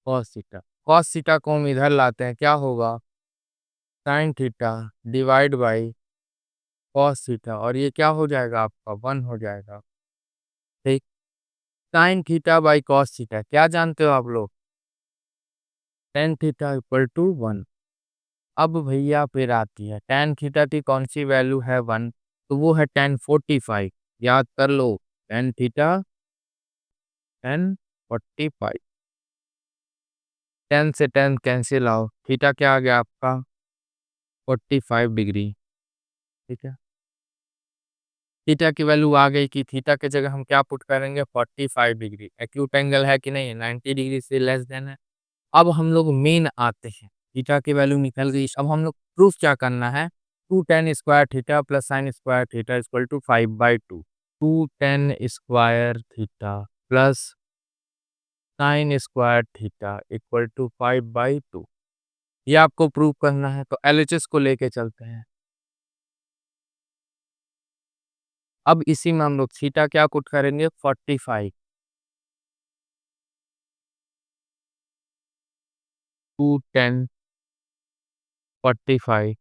[SPEAKER 1] cos theta, cos theta को हम इधर लाते हैं क्या होगा sin theta divide by cos theta और ये क्या हो जाएगा आपका 1 हो जाएगा। ठीक, sign theta by cos theta क्या जानते हो आप लोग, टेन थीटा इक्वल टू 1। अब भैया फिर आती है tan थीटा की कौन सी वैल्यू है 1, तो वो है tan 45, याद कर लो tan थीटा tan 45, 10 से 10 कैंसिल आओ, थीटा क्या आ गया आपका 45 डिग्री। ठीक है, थीटा की वैल्यू आ गई कि थीटा की जगह हम क्या पुट करेंगे 45 डिग्री। एक्यूट एंगल है कि नहीं है, 90 डिग्री से लेस देन है। अब हम लोग मेन आते हैं, थीटा की वैल्यू निकल गई। अब हम लोग प्रूफ क्या करना है, 2 tan square theta plus sign square theta equal to 5/2। 2 tan square theta plus sign square theta equal to 5/2, ये आपको प्रूव करना है। तो एलएचएस को लेके चलते हैं। अब इसी में हम लोग थीटा क्या पुट करेंगे 45, 2 tan 45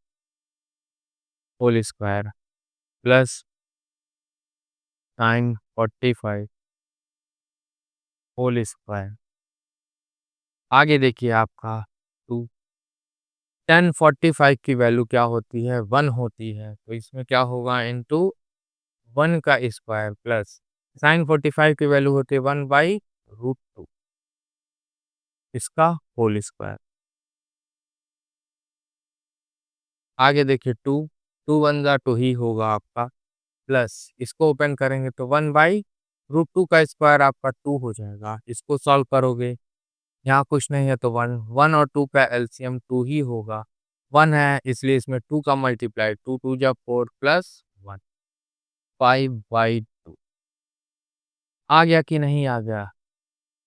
[SPEAKER 1] whole square plus sin 45 whole square. आगे देखिए आपका 2 tan 45 की वैल्यू क्या होती है 1 होती है, तो इसमें क्या होगा इनटू 1 का स्क्वायर प्लस साइन 45 की वैल्यू होती है 1/√2 इसका होल स्क्वायर। आगे देखिए 2 2 1 जा 2 ही होगा आपका, प्लस इसको ओपन करेंगे तो 1/√2 का स्क्वायर आपका 2 हो जाएगा। इसको सॉल्व करोगे, यहाँ कुछ नहीं है तो 1 1 और 2 का एलसीएम 2 ही होगा। 1 है इसलिए इसमें 2 का मल्टीप्लाई, 2 2 जा 4 प्लस 1 5/2। आ गया कि नहीं आ गया?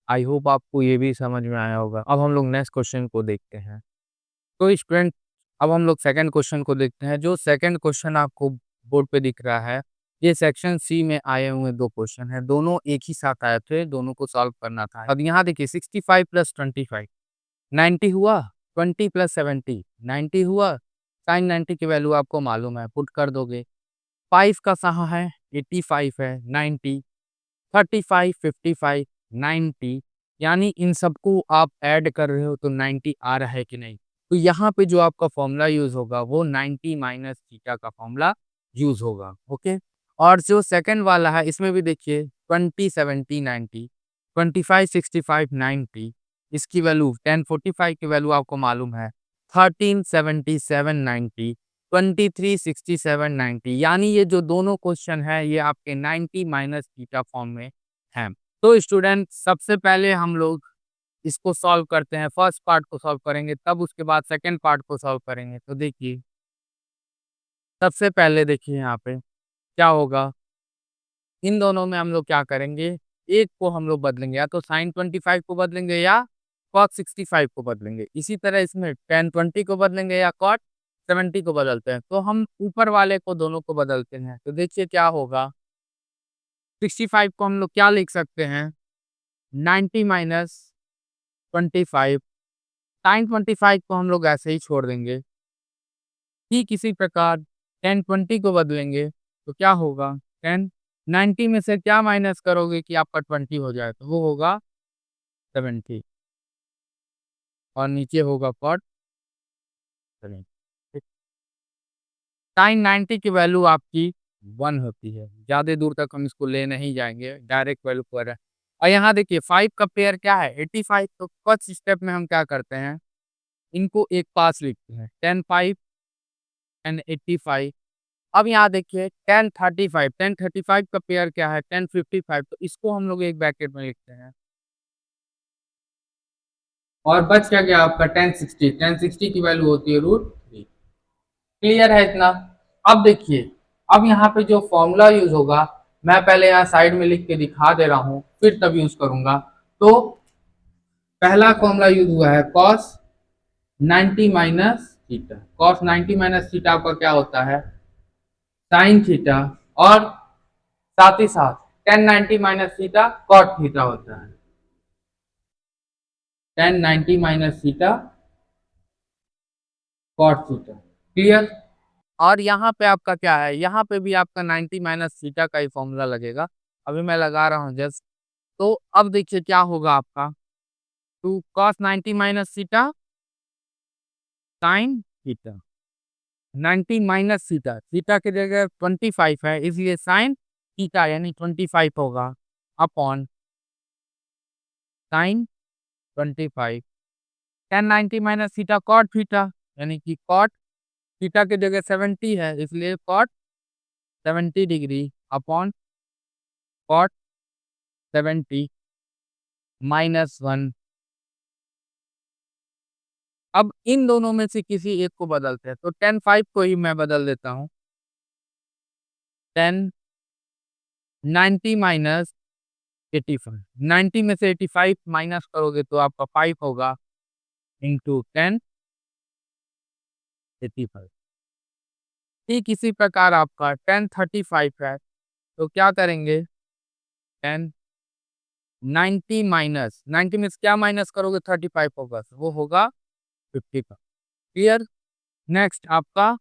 [SPEAKER 1] आई होप आपको ये भी समझ में आया होगा। अब हम लोग नेक्स्ट क्वेश्चन को देखते हैं। तो स्टूडेंट, अब हम लोग सेकंड क्वेश्चन को देखते हैं। जो सेकंड क्वेश्चन आपको बोर्ड पे दिख रहा है, ये सेक्शन सी में आए हुए 2 क्वेश्चन हैं। दोनों एक ही साथ आए थे, दोनों को सॉल्व करना था। अब यहाँ देखिए 65 प्लस 25 90 हुआ, 20 प्लस 70 90 हुआ। साइन 90 की वैल्यू आपको मालूम है, पुट कर दोगे। 5 का कहाँ है, 85 है, 90 35 55 90, यानी इन सबको आप ऐड कर रहे हो तो 90 आ रहा है कि नहीं। तो यहाँ पे जो आपका फॉर्मूला यूज होगा वो 90 माइनस थीटा का फॉर्मूला यूज होगा। ओके, और जो सेकंड वाला है इसमें भी देखिए 20 70 90 25 65 90, इसकी वैल्यू 1045 की वैल्यू आपको मालूम है 13 77 90 23 67 90, यानी ये जो दोनों क्वेश्चन है ये आपके 90 माइनस थीटा फॉर्म में है। तो स्टूडेंट, सबसे पहले हम लोग इसको सॉल्व करते हैं। फर्स्ट पार्ट को सॉल्व करेंगे, तब उसके बाद सेकंड पार्ट को सॉल्व करेंगे। तो देखिए, सबसे पहले देखिए यहाँ पे क्या होगा, इन दोनों में हम लोग क्या करेंगे, एक को हम लोग बदलेंगे, या तो साइन 25 को बदलेंगे या कॉट 65 को बदलेंगे। इसी तरह इसमें टेन 20 को बदलेंगे या कॉट 70 को बदलते हैं। तो हम ऊपर वाले को दोनों को बदलते हैं। तो देखिए क्या होगा, 65 को हम लोग क्या लिख सकते हैं, 90 माइनस 25। साइन 25 को हम लोग ऐसे ही छोड़ देंगे। ठीक इसी प्रकार 10 20 को बदलेंगे तो क्या होगा, 10 90 में से क्या माइनस करोगे कि आपका 20 हो जाए, तो वो होगा 70 और नीचे होगा कॉट 70। साइन 90 की वैल्यू आपकी 1 होती है। ज़्यादा दूर तक हम इसको ले नहीं जाएंगे, डायरेक्ट वैल्यू पर है। और यहाँ देखिए 5 का पेयर क्या है 85। तो फर्स्ट स्टेप में हम क्या करते हैं, इनको एक पास लिखते हैं 10 5 एंड 85। अब यहाँ देखिए 10 35, 10 35 का पेयर क्या है 10 55। तो इसको हम लोग एक ब्रैकेट में लिखते हैं और बच क्या गया आपका 10 60। 10 60 की वैल्यू होती है √3। क्लियर है इतना। अब देखिए, अब यहाँ पे जो फॉर्मूला यूज होगा, मैं पहले यहाँ साइड में लिख के दिखा दे रहा हूँ, फिर तब यूज करूंगा। तो पहला फॉर्मूला यूज हुआ है cos 90 minus theta. cos 90 minus theta आपका क्या होता है, साइन थीटा, और साथ ही साथ 10 90 माइनस थीटा कॉट थीटा होता है। 10 90 minus theta cot theta. Clear. और यहाँ पे आपका क्या है, यहाँ पे भी आपका 90 माइनस थीटा का ही फॉर्मूला लगेगा। अभी मैं लगा रहा हूँ जस्ट। तो अब देखिए क्या होगा आपका, two cos 90 minus theta sin theta, 90 minus theta, theta की जगह 25 है इसलिए साइन थीटा यानी 25 होगा upon sign 25। 10 90 minus theta cot theta, यानी कि कॉट थीटा की जगह 70 है इसलिए कॉट 70 डिग्री अपॉन कॉट 70 -1। अब इन दोनों में से किसी एक को बदलते हैं, तो tan 5 को ही मैं बदल देता हूँ। tan 90 माइनस 85, 90 में से 85 माइनस करोगे तो आपका 5 होगा इंटू 10 85। ठीक इसी प्रकार आपका tan 35 है, तो क्या करेंगे, tan 90 माइनस 90 में से क्या माइनस करोगे 35 होगा, तो वो होगा 55। क्लियर। नेक्स्ट आपका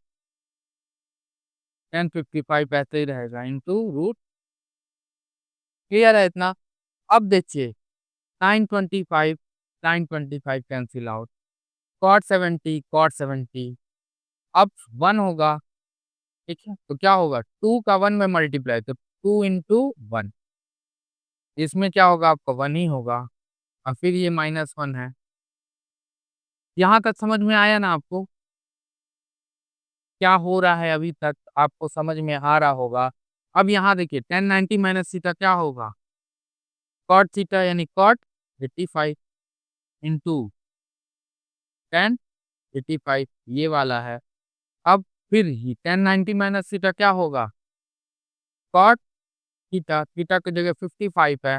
[SPEAKER 1] tan 55 ऐसे ही रहेगा इंटू रूट। क्लियर है इतना। अब देखिए sin 25 sin 25 cancel out, cot 70 अब 1 होगा। ठीक है, तो क्या होगा 2 का 1 में मल्टीप्लाई, तो 2 इंटू 1, इसमें क्या होगा आपका 1 ही होगा, और फिर ये -1 है। यहाँ तक समझ में आया ना आपको क्या हो रहा है, अभी तक आपको समझ में आ रहा होगा। अब यहाँ देखिए tan 90 माइनस थीटा क्या होगा, cot थीटा यानी cot 85 इंटू tan 85 ये वाला है। अब फिर ही tan 90 माइनस थीटा क्या होगा, cot थीटा, थीटा की जगह 55 है,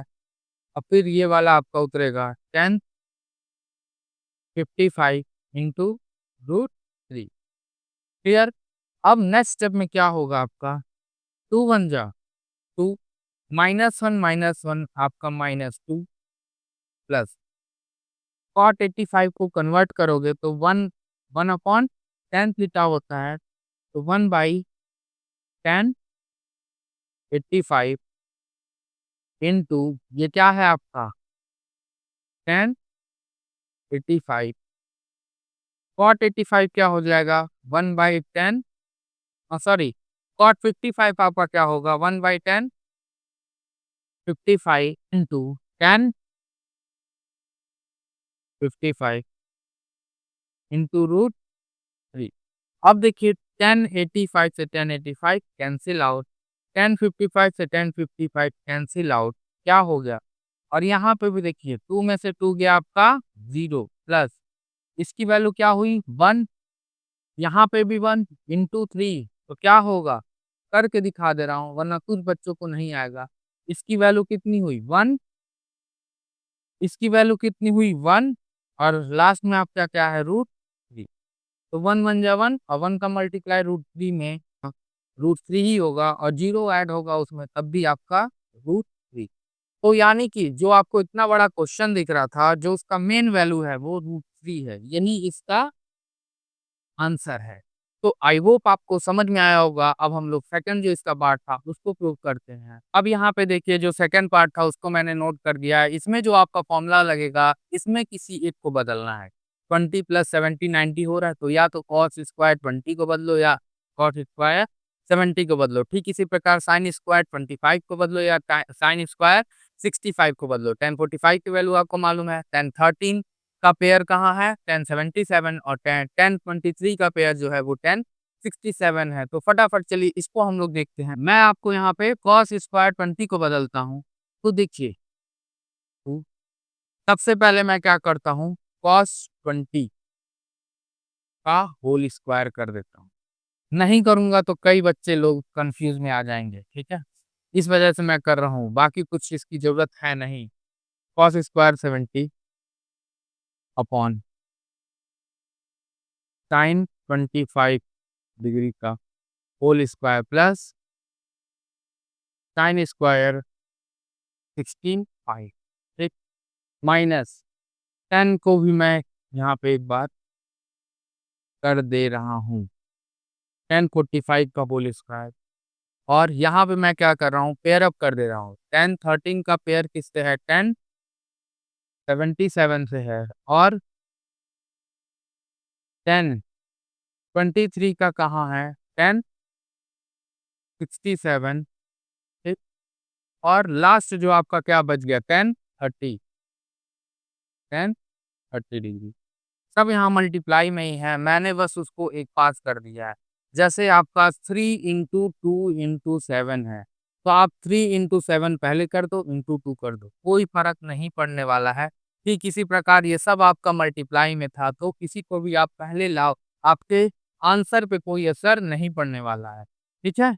[SPEAKER 1] और फिर ये वाला आपका उतरेगा tan 55 इंटू रूट 3। क्लियर। अब नेक्स्ट स्टेप में क्या होगा आपका, 2 1 जा 2, -1 आपका -2 प्लस cot 85 को कन्वर्ट करोगे तो 1 1 अपॉन tan थीटा होता है, तो 1 बाई tan 85 इंटू ये क्या है आपका tan 85, cot 85 क्या हो जाएगा 1 बाई tan, सॉरी cot 55 आपका क्या होगा 1 by tan 55 into tan 55 into root 3। अब देखिए tan 85 से tan 85 कैंसिल आउट, tan 55 से tan 55 कैंसिल आउट, क्या हो गया, और यहाँ पे भी देखिए 2 में से 2 गया आपका 0 प्लस इसकी वैल्यू क्या हुई 1, यहाँ पे भी 1 इंटू 3, तो क्या होगा, करके दिखा दे रहा हूँ वरना कुछ बच्चों को नहीं आएगा। इसकी वैल्यू कितनी हुई 1, इसकी वैल्यू कितनी हुई 1, और लास्ट में आपका क्या है रूट 3, तो 1 1 जा 1 और 1 का मल्टीप्लाई रूट 3 में रूट 3 ही होगा, और 0 ऐड होगा उसमें तब भी आपका रूट 3। तो यानी कि जो आपको इतना बड़ा क्वेश्चन दिख रहा था, जो उसका मेन वैल्यू है वो रूट 3 है, यही इसका आंसर है। तो आई होप आपको समझ में आया होगा। अब हम लोग सेकंड जो इसका पार्ट था उसको प्रूव करते हैं। अब यहाँ पे देखिए जो सेकंड पार्ट था उसको मैंने नोट कर दिया है। इसमें जो आपका फॉर्मूला लगेगा इसमें किसी एक को बदलना है। 20 प्लस 70 90 हो रहा है, तो या तो कॉस स्क्वायर 20 को बदलो या कॉस स्क्वायर 70 को बदलो। ठीक इसी प्रकार साइन स्क्वायर 25 को बदलो या साइन स्क्वायर 65 को बदलो। tan 45 की वैल्यू आपको मालूम है, tan 13 का पेयर कहाँ है, tan 77, और tan 23 का पेयर जो है वो tan 67 है। तो फटाफट चलिए इसको हम लोग देखते हैं। मैं आपको यहाँ पे cos स्क्वायर 20 को बदलता हूँ, तो देखिए सबसे पहले मैं क्या करता हूँ, cos 20 का होल स्क्वायर कर देता हूँ। नहीं करूंगा तो कई बच्चे लोग कंफ्यूज में आ जाएंगे, ठीक है, इस वजह से मैं कर रहा हूँ, बाकी कुछ इसकी जरूरत है नहीं। cos square 70 upon sign 25 degree का whole square plus sign square 16 ठीक, माइनस 10 को भी मैं यहाँ पे एक बार कर दे रहा हूँ, tan 45 का होल स्क्वायर, और यहाँ पे मैं क्या कर रहा हूँ, पेयर अप कर दे रहा हूँ। tan 13 का पेयर किससे है, tan 77 से है, और tan 23 का कहाँ है, tan 67 ठीक, और लास्ट जो आपका क्या बच गया tan 30 डिग्री, सब यहाँ मल्टीप्लाई में ही है, मैंने बस उसको एक पास कर दिया है। जैसे आपका 3 इंटू 2 इंटू 7 है, तो आप 3 इंटू 7 पहले कर दो, इंटू 2 कर दो, कोई फर्क नहीं पड़ने वाला है। ठीक इसी प्रकार ये सब आपका मल्टीप्लाई में था, तो किसी को भी आप पहले लाओ, आपके आंसर पे कोई असर नहीं पड़ने वाला है। ठीक है?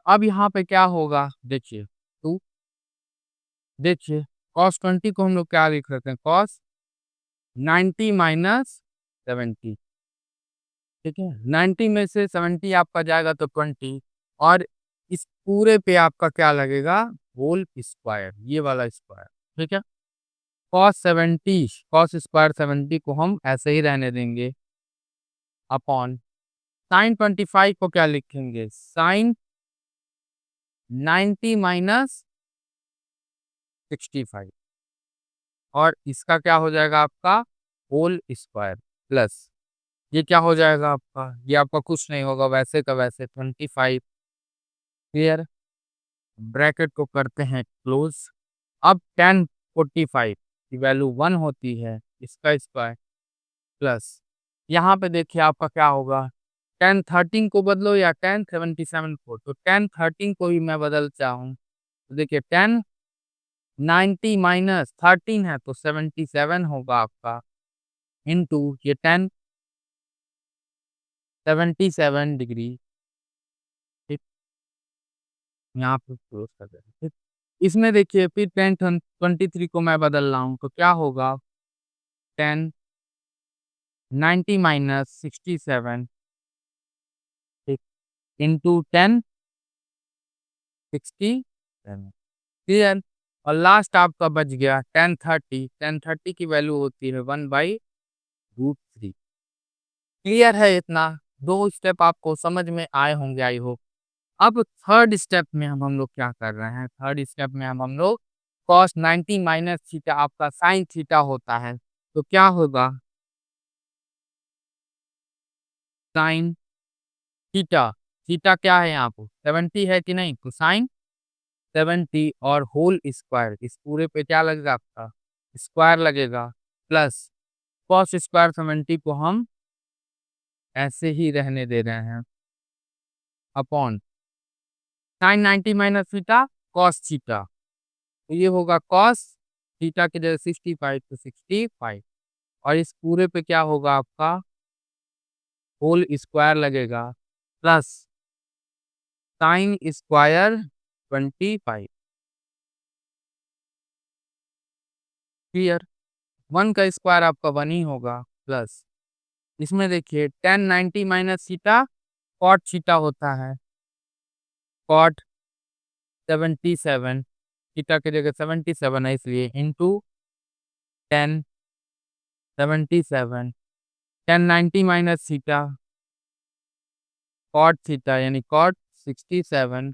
[SPEAKER 1] अब यहाँ पे क्या होगा देखिए, 2 देखिए cos 20 को हम लोग क्या लिख सकते हैं, cos 90 माइनस 70। ठीक है? 90 में से 70 आपका जाएगा तो 20, और इस पूरे पे आपका क्या लगेगा, होल स्क्वायर, ये वाला स्क्वायर। ठीक है? cos 70, cos स्क्वायर 70 को हम ऐसे ही रहने देंगे, अपॉन sin 25 को क्या लिखेंगे, sin 90 माइनस 65, और इसका क्या हो जाएगा आपका, होल स्क्वायर, प्लस ये क्या हो जाएगा आपका, ये आपका कुछ नहीं होगा, वैसे का वैसे 25। क्लियर? ब्रैकेट को करते हैं क्लोज। अब tan 45 की वैल्यू 1 होती है, इसका स्क्वायर, प्लस यहाँ पे देखिए आपका क्या होगा, tan 13 को बदलो या tan 77 को, तो tan 13 को ही मैं बदलता हूँ, तो देखिए tan 90 माइनस 13 है तो 77 होगा आपका, इंटू ये tan 77 डिग्री। ठीक, यहाँ पे क्लोज कर दें। ठीक, इसमें देखिए फिर tan 23 को मैं बदल रहा हूँ, तो क्या होगा, tan 90 माइनस 67, ठीक, इंटू 10 67। क्लियर? और लास्ट आपका बच गया tan 30 की वैल्यू होती है 1/√3। क्लियर है इतना? दो स्टेप आपको समझ में आए होंगे आई होप। अब थर्ड स्टेप में हम लोग क्या कर रहे हैं, थर्ड स्टेप में हम लोग cos 90 माइनस थीटा आपका sin थीटा होता है, तो क्या होगा, sin थीटा, थीटा क्या है यहाँ पे 70 है कि नहीं, तो sin 70 और होल स्क्वायर, इस पूरे पे क्या लगेगा आपका, स्क्वायर लगेगा, प्लस cos स्क्वायर 70 को हम ऐसे ही रहने दे रहे हैं, upon sin 90 minus theta cos theta, तो ये होगा cos थीटा की जगह 65 तो 65, और इस पूरे पे क्या होगा आपका, होल स्क्वायर लगेगा, प्लस sin स्क्वायर 25। क्लियर? 1 का स्क्वायर आपका 1 ही होगा, प्लस इसमें देखिए tan 90 minus theta cot theta होता है, cot 77, थीटा की जगह 77 है इसलिए, into tan 77, tan 90 minus theta cot theta यानी cot 67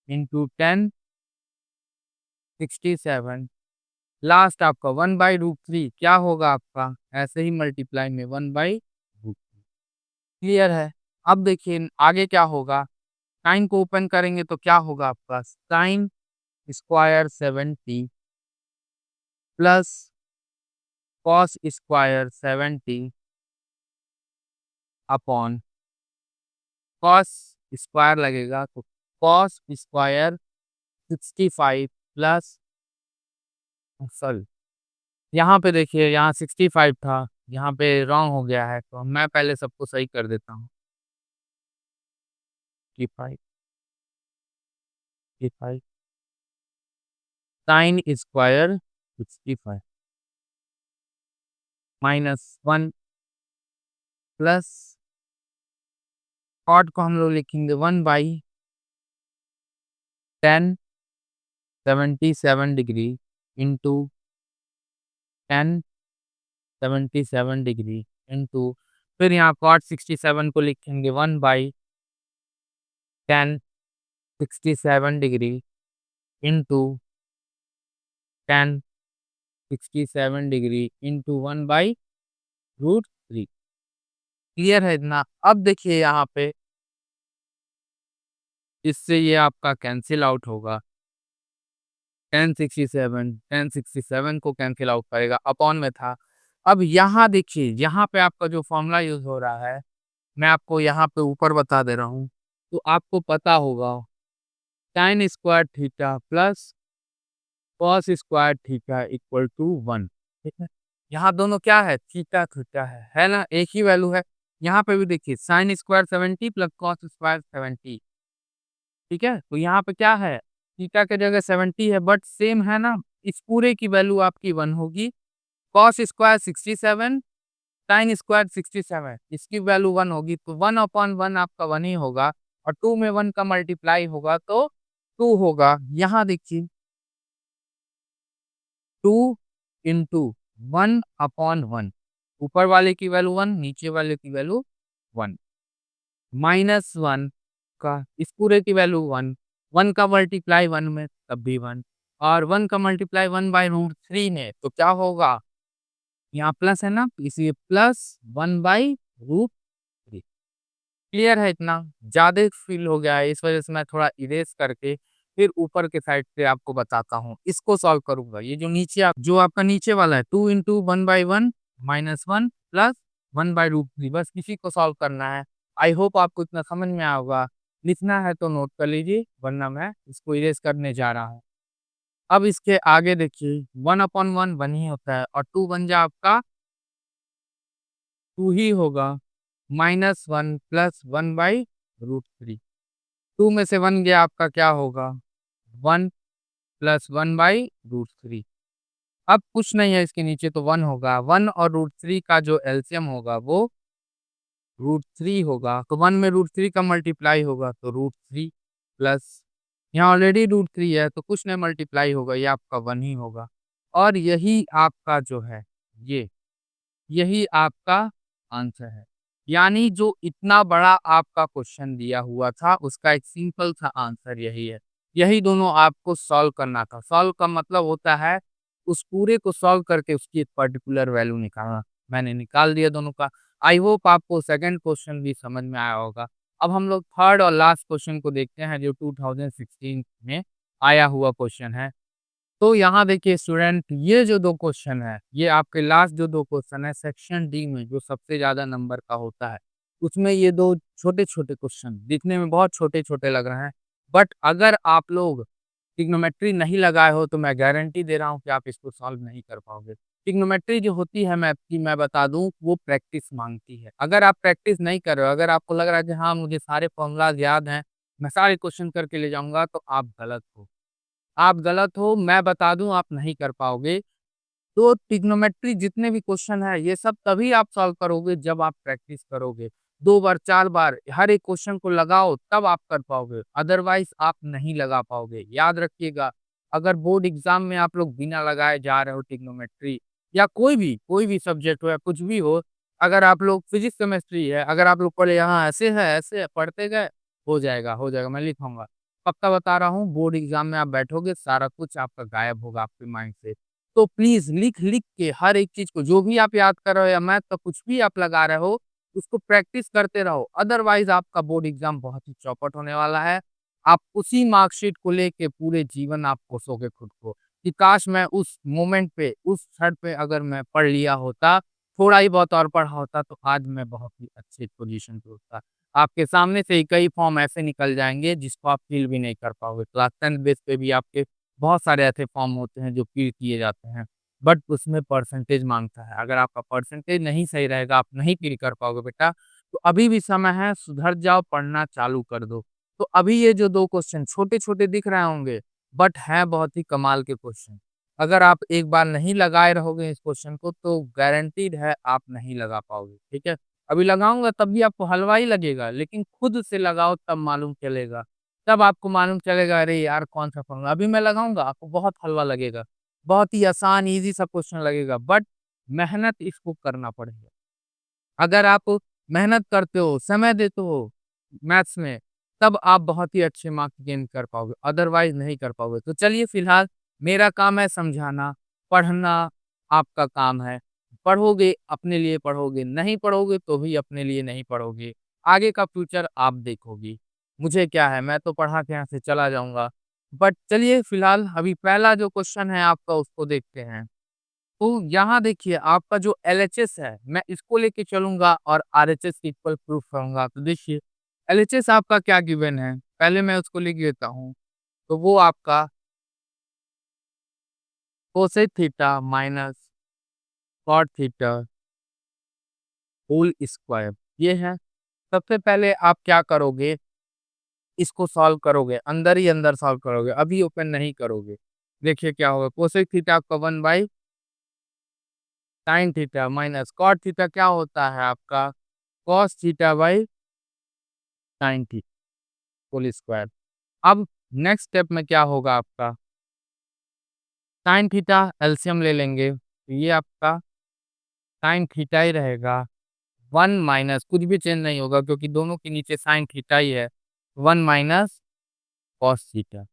[SPEAKER 1] इंटू tan 67, लास्ट आपका 1/√3 क्या होगा आपका, ऐसे ही मल्टीप्लाई में 1/√3। क्लियर है? अब देखिए आगे क्या होगा, साइन को ओपन करेंगे तो क्या होगा आपका, sine square 70 plus cos square 70 upon cos square लगेगा, तो कॉस स्क्वायर 65 प्लस, सॉरी यहाँ पे देखिए यहाँ 65 था, यहाँ पे रॉन्ग हो गया है, तो मैं पहले सबको सही कर देता हूँ, 65 65 sin square 65 minus 1 plus cot को हम लोग लिखेंगे 1/tan 77 degree into tan 77 degree into, फिर यहाँ कॉट 67 को लिखेंगे 1/tan 67 degree into tan 67 degree into 1/√3। Clear है इतना? अब देखिए यहाँ पे इससे ये आपका कैंसिल आउट होगा, tan 67 को कैंसिल आउट करेगा, अपॉन में था। अब यहाँ देखिए, यहाँ पे आपका जो फॉर्मूला यूज़ हो रहा है, मैं आपको यहाँ पे ऊपर बता दे रहा हूँ, तो आपको पता होगा tan square theta plus cos square theta equal to 1, ठीक है। यहाँ दोनों क्या है, थीटा थीटा है ना, एक ही वैल्यू है। यहाँ पे भी देखिए sine square 70 plus cos square 70, ठीक है। तो यहाँ पे क्या है, थीटा के जगह 70 है, बट सेम है ना, इस पूरे की वैल्यू आपकी 1 होगी। कॉस स्क्वायर 67, साइन स्क्वायर 67, इसकी वैल्यू 1 होगी, तो 1/1 आपका 1 ही होगा, और 2 में 1 का मल्टीप्लाई होगा तो 2 होगा। यहाँ देखिए 2 इंटू 1/1, ऊपर वाले की वैल्यू 1, नीचे वाले की वैल्यू 1, माइनस 1 का इस पूरे की वैल्यू 1, 1 का मल्टीप्लाई 1 में तब भी 1, और 1 का मल्टीप्लाई 1/√3 में तो क्या होगा, यहाँ प्लस है ना, तो इसलिए प्लस 1/√3। क्लियर है इतना? ज़्यादा फ़ील हो गया है, इस वज़ह से मैं थोड़ा इरेज़ करके फिर ऊपर के साइड से आपको बताता हूँ। इसको सॉल्व करूँगा। ये जो नीचे आप जो आपका नीचे वाला है 2 इंटू 1/1 माइनस 1 प्लस 1/√3, बस इसी को सॉल्व करना है। आई होप आपको इतना समझ में आया होगा। लिखना है तो नोट कर लीजिए, वरना मैं इसको इरेज़ करने जा रहा हूँ। अब इसके आगे देखिए 1/1 1 ही होता है, और 2 बन जाए आपका 2 ही होगा, माइनस 1 प्लस 1/√3। 2 में से 1 गया आपका क्या होगा, 1 प्लस 1/√3। अब कुछ नहीं है इसके नीचे तो 1 होगा। 1 और √3 का जो एलसीएम होगा वो √3 होगा। तो 1 में √3 का मल्टीप्लाई होगा तो √3 प्लस यहाँ ऑलरेडी √3 है तो कुछ नहीं मल्टीप्लाई होगा, ये आपका 1 ही होगा। और यही आपका जो है ये यही आपका आंसर है। यानी जो इतना बड़ा आपका क्वेश्चन दिया हुआ था, उसका एक सिंपल सा आंसर यही है। यही दोनों आपको सॉल्व करना था। सॉल्व का मतलब होता है, उस पूरे को सॉल्व करके उसकी एक पर्टिकुलर वैल्यू निकालना। मैंने निकाल दिया दोनों का। आई होप आपको सेकंड क्वेश्चन भी समझ में आया होगा। अब हम लोग थर्ड और लास्ट क्वेश्चन को देखते हैं, जो 2016 में आया हुआ क्वेश्चन है। तो यहाँ देखिए स्टूडेंट, ये जो 2 क्वेश्चन है, ये आपके लास्ट जो 2 क्वेश्चन है सेक्शन डी में जो सबसे ज़्यादा नंबर का होता है, उसमें ये 2 छोटे-छोटे क्वेश्चन दिखने में बहुत छोटे-छोटे लग रहे हैं। बट अगर आप लोग ट्रिग्नोमेट्री नहीं लगाए हो तो मैं गारंटी दे रहा हूँ कि आप इसको सॉल्व नहीं कर पाओगे। ट्रिग्नोमेट्री जो होती है मैथ की, मैं बता दूँ, वो प्रैक्टिस माँगती है। अगर आप प्रैक्टिस नहीं कर रहे हो, अगर आपको लग रहा है कि हाँ, मुझे सारे फ़ॉर्मूलाज़ याद हैं, मैं सारे क्वेश्चन करके ले जाऊँगा, तो आप गलत हो। आप गलत हो, मैं बता दूँ आप नहीं कर पाओगे। तो ट्रिग्नोमेट्री जितने भी क्वेश्चन हैं, ये सब तभी आप सॉल्व करोगे जब आप प्रैक्टिस करोगे। 2 बार, 4 बार हर एक क्वेश्चन को लगाओ तब आप कर पाओगे, अदरवाइज़ आप नहीं लगा पाओगे। याद रखिएगा, अगर बोर्ड एग्ज़ाम में आप लोग बिना लगाए जा रहे हो ट्रिग्नोमेट्री, या कोई भी सब्जेक्ट हो या कुछ भी हो, अगर आप लोग फिज़िक्स, केमिस्ट्री है, अगर आप लोग पढ़े यहाँ ऐसे है, पढ़ते गए, हो जाएगा, मैं लिखाऊँगा। पक्का बता रहा हूँ, बोर्ड एग्ज़ाम में आप बैठोगे, सारा कुछ आपका गायब होगा आपके माइंड से। तो प्लीज़ लिख-लिख के हर एक चीज़ को, जो भी आप याद कर रहे हो या मैथ का कुछ भी आप लगा रहे हो, उसको प्रैक्टिस करते रहो। अदरवाइज़ आपका बोर्ड एग्ज़ाम बहुत ही चौपट होने वाला है। आप उसी मार्कशीट को लेके पूरे जीवन आप कोसोगे खुद को, कि काश मैं उस मोमेंट पे, उस क्षण पे अगर मैं पढ़ लिया होता, थोड़ा ही बहुत और पढ़ा होता, तो आज मैं बहुत ही अच्छे पोज़ीशन पे होता। आपके सामने से ही कई फॉर्म ऐसे निकल जाएँगे जिसको आप फ़िल भी नहीं कर पाओगे। क्लास 10 बेस पे भी आपके बहुत सारे ऐसे फॉर्म होते हैं जो फ़िल किए जाते हैं, बट उसमें परसेंटेज माँगता है। अगर आपका परसेंटेज नहीं सही रहेगा, आप नहीं फ़िल कर पाओगे बेटा, तो अभी भी समय है, सुधर जाओ, पढ़ना चालू कर दो। तो अभी ये जो 2 क्वेश्चन छोटे-छोटे दिख रहे होंगे, बट हैं बहुत ही कमाल के क्वेश्चन। अगर आप एक बार नहीं लगाए रहोगे इस क्वेश्चन को, तो गारंटीड है आप नहीं लगा पाओगे, ठीक है? अभी लगाऊँगा तब भी आपको हलवा ही लगेगा, लेकिन खुद से लगाओ तब मालूम चलेगा। तब आपको मालूम चलेगा, अरे यार कौन-सा फॉर्मूला, अभी मैं लगाऊँगा आपको बहुत हलवा लगेगा। बहुत ही आसान ईज़ी सा क्वेश्चन लगेगा, बट मेहनत इसको करना पड़ेगा। अगर आप मेहनत करते हो, समय देते हो मैथ्स में, तब आप बहुत ही अच्छे मार्क्स गेन कर पाओगे, अदरवाइज़ नहीं कर पाओगे। तो चलिए फिलहाल मेरा काम है समझाना, पढ़ना आपका काम है। पढ़ोगे, अपने लिए पढ़ोगे, नहीं पढ़ोगे तो भी अपने लिए नहीं पढ़ोगे। आगे का फ्यूचर आप देखोगे। मुझे क्या है, मैं तो पढ़ा के यहाँ से चला जाऊँगा। बट चलिए फिलहाल अभी पहला जो क्वेश्चन है आपका उसको देखते हैं। तो यहाँ देखिए आपका जो एलएचएस है, मैं इसको लेके चलूँगा और आरएचएस की इक्वल प्रूफ करूँगा। तो देखिए एलएचएस आपका क्या गिवन है, पहले मैं उसको लिख लेता हूँ। तो वो आपका cosec theta minus cot theta whole square ये है। सबसे पहले आप क्या करोगे, इसको सॉल्व करोगे, अंदर ही अंदर सॉल्व करोगे, अभी ओपन नहीं करोगे। देखिए क्या होगा, कोसेक थीटा आपका 1 by sin theta minus cot theta क्या होता है आपका cos theta by sin theta whole square. अब नेक्स्ट स्टेप में क्या होगा आपका, साइन थीटा एलसीएम ले लेंगे, तो ये आपका साइन थीटा ही रहेगा। 1 - कुछ भी चेंज नहीं होगा क्योंकि दोनों के नीचे साइन थीटा ही है। 1 - cos theta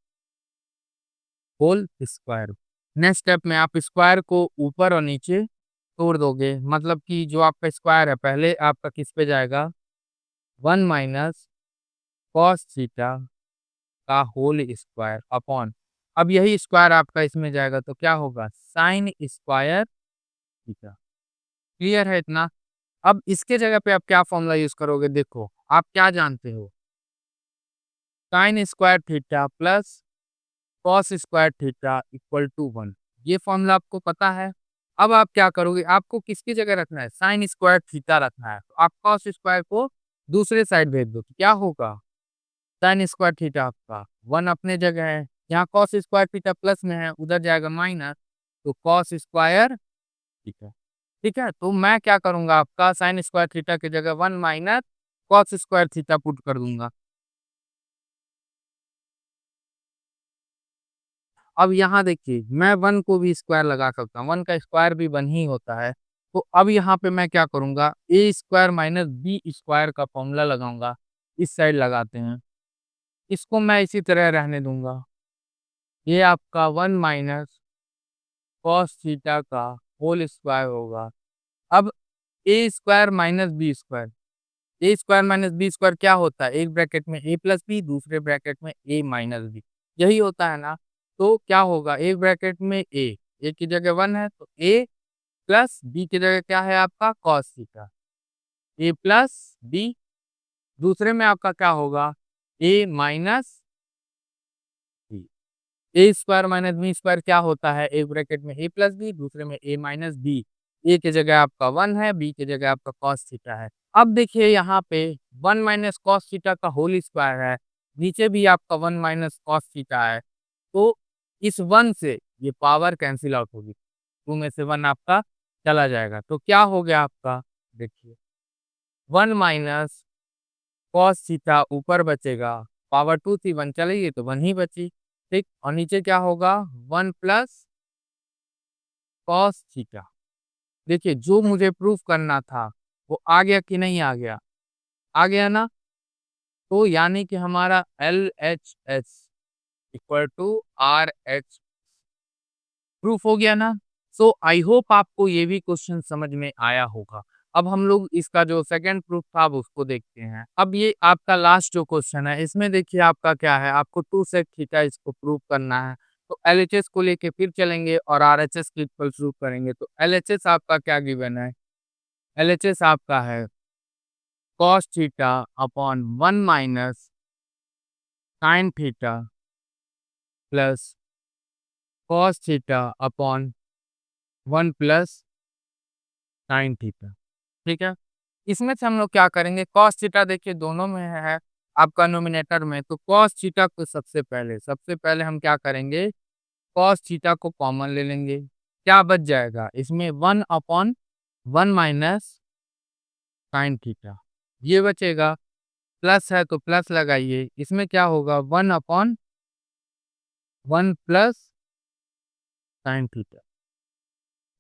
[SPEAKER 1] whole square. Next step में आप स्क्वायर को ऊपर और नीचे तोड़ दोगे, मतलब कि जो आपका स्क्वायर है पहले आपका किस पे जाएगा, 1 - कॉस थीटा का होल स्क्वायर अपॉन, अब यही स्क्वायर आपका इसमें जाएगा तो क्या होगा, साइन स्क्वायर थीटा। क्लियर है इतना? अब इसके जगह पे आप क्या फॉर्मूला यूज करोगे, देखो आप क्या जानते हो, sign square theta plus cos square theta equal to 1, ये फॉर्मूला आपको पता है। अब आप क्या करोगे, आपको किसकी जगह रखना है, साइन स्क्वायर थीटा रखना है, तो आप कॉस स्क्वायर को दूसरे साइड भेज दो, तो क्या होगा, साइन स्क्वायर थीटा आपका 1 अपने जगह है, यहाँ कॉस स्क्वायर थीटा प्लस में है, उधर जाएगा माइनस, तो कॉस स्क्वायर थीटा। ठीक है, तो मैं क्या करूंगा, आपका साइन स्क्वायर थीटा की जगह 1 - कॉस स्क्वायर थीटा पुट कर दूंगा। अब यहाँ देखिए मैं 1 को भी स्क्वायर लगा सकता हूँ, 1 का स्क्वायर भी 1 ही होता है। तो अब यहाँ पे मैं क्या करूँगा, ए स्क्वायर माइनस बी स्क्वायर का फॉर्मूला लगाऊंगा, इस साइड लगाते हैं, इसको मैं इसी तरह रहने दूंगा। ये आपका 1 - कॉस थीटा का होल स्क्वायर होगा। अब ए square minus B square, A square minus B square क्या होता है, एक ब्रैकेट में ए प्लस बी, दूसरे ब्रैकेट में ए माइनस बी, यही होता है ना। तो क्या होगा, एक ब्रैकेट में ए की जगह 1 है तो ए प्लस बी की जगह क्या है आपका कॉस थीटा, ए प्लस बी, दूसरे में आपका क्या होगा, ए माइनस बी। ए स्क्वायर माइनस बी स्क्वायर क्या होता है, एक ब्रैकेट में ए प्लस बी, दूसरे में ए माइनस बी, ए की जगह आपका 1 है, बी की जगह आपका कॉस थीटा है। अब देखिए यहाँ पे 1 - कॉस थीटा का होल स्क्वायर है, नीचे भी आपका 1 - कॉस थीटा है, तो इस 1 से ये पावर कैंसिल आउट होगी, 2 में से 1 आपका चला जाएगा, तो क्या हो गया आपका, देखिए 1 - कॉस थीटा ऊपर बचेगा, पावर 2 थी 1 चली गई तो 1 ही बची, ठीक, और नीचे क्या होगा 1 प्लस कॉस थीटा। देखिए जो मुझे प्रूफ करना था वो आ गया कि नहीं आ गया, आ गया ना, तो यानी कि हमारा L H S equal to R H proof हो गया ना। सो आई होप आपको ये भी क्वेश्चन समझ में आया होगा। अब हम लोग इसका जो सेकंड प्रूफ था अब उसको देखते हैं। अब ये आपका लास्ट जो क्वेश्चन है इसमें देखिए आपका क्या है, आपको 2 sec थीटा इसको प्रूव करना है। तो एलएचएस को लेके फिर चलेंगे और आरएचएस की इक्वल प्रूव करेंगे। तो एलएचएस आपका क्या गिवन है, एलएचएस आपका है cos theta upon 1 minus sine theta plus cos theta upon 1 plus sine theta. ठीक है, इसमें से हम लोग क्या करेंगे, कॉस थीटा देखिए दोनों में है आपका नोमिनेटर में, तो कॉस थीटा को सबसे पहले हम क्या करेंगे, कॉस थीटा को कॉमन ले लेंगे, क्या बच जाएगा इसमें 1/1 माइनस साइन थीटा, ये बचेगा, प्लस है तो प्लस लगाइए, इसमें क्या होगा 1/1 plus sine theta.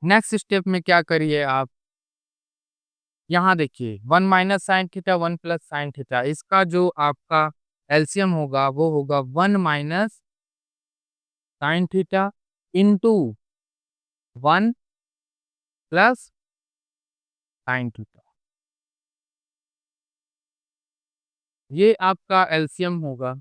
[SPEAKER 1] Next step में क्या करिए आप, यहाँ देखिए 1 - sign theta 1 plus sine theta, इसका जो आपका एलसीएम होगा वो होगा 1 - sine theta into 1 plus sine theta, ये आपका एलसीएम होगा।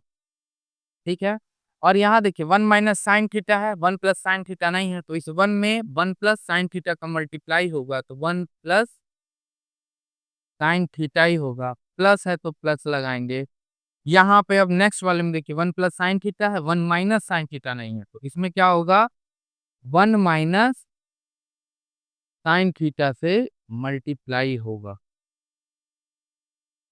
[SPEAKER 1] ठीक है, और यहाँ देखिए 1 - साइन थीटा है, 1 प्लस साइन थीटा नहीं है, तो इस 1 में 1 प्लस साइन थीटा का मल्टीप्लाई होगा, तो 1 प्लस साइन थीटा ही होगा, प्लस है तो प्लस लगाएंगे, यहाँ पे अब नेक्स्ट वाले में देखिए 1 प्लस साइन थीटा है, 1 माइनस साइन थीटा नहीं है, तो इसमें क्या होगा 1 माइनस साइन थीटा से मल्टीप्लाई होगा।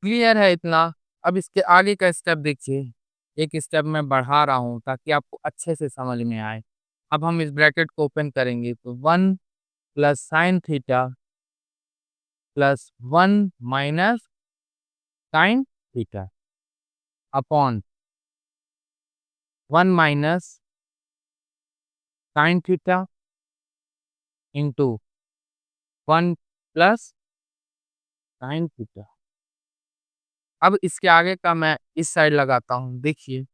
[SPEAKER 1] क्लियर है इतना? अब इसके आगे का स्टेप देखिए, एक स्टेप मैं बढ़ा रहा हूँ ताकि आपको अच्छे से समझ में आए। अब हम इस ब्रैकेट को ओपन करेंगे तो 1 plus sign theta plus 1 minus sine theta upon 1 minus sine theta into 1 plus sine theta. अब इसके आगे का मैं इस साइड लगाता हूँ, देखिए।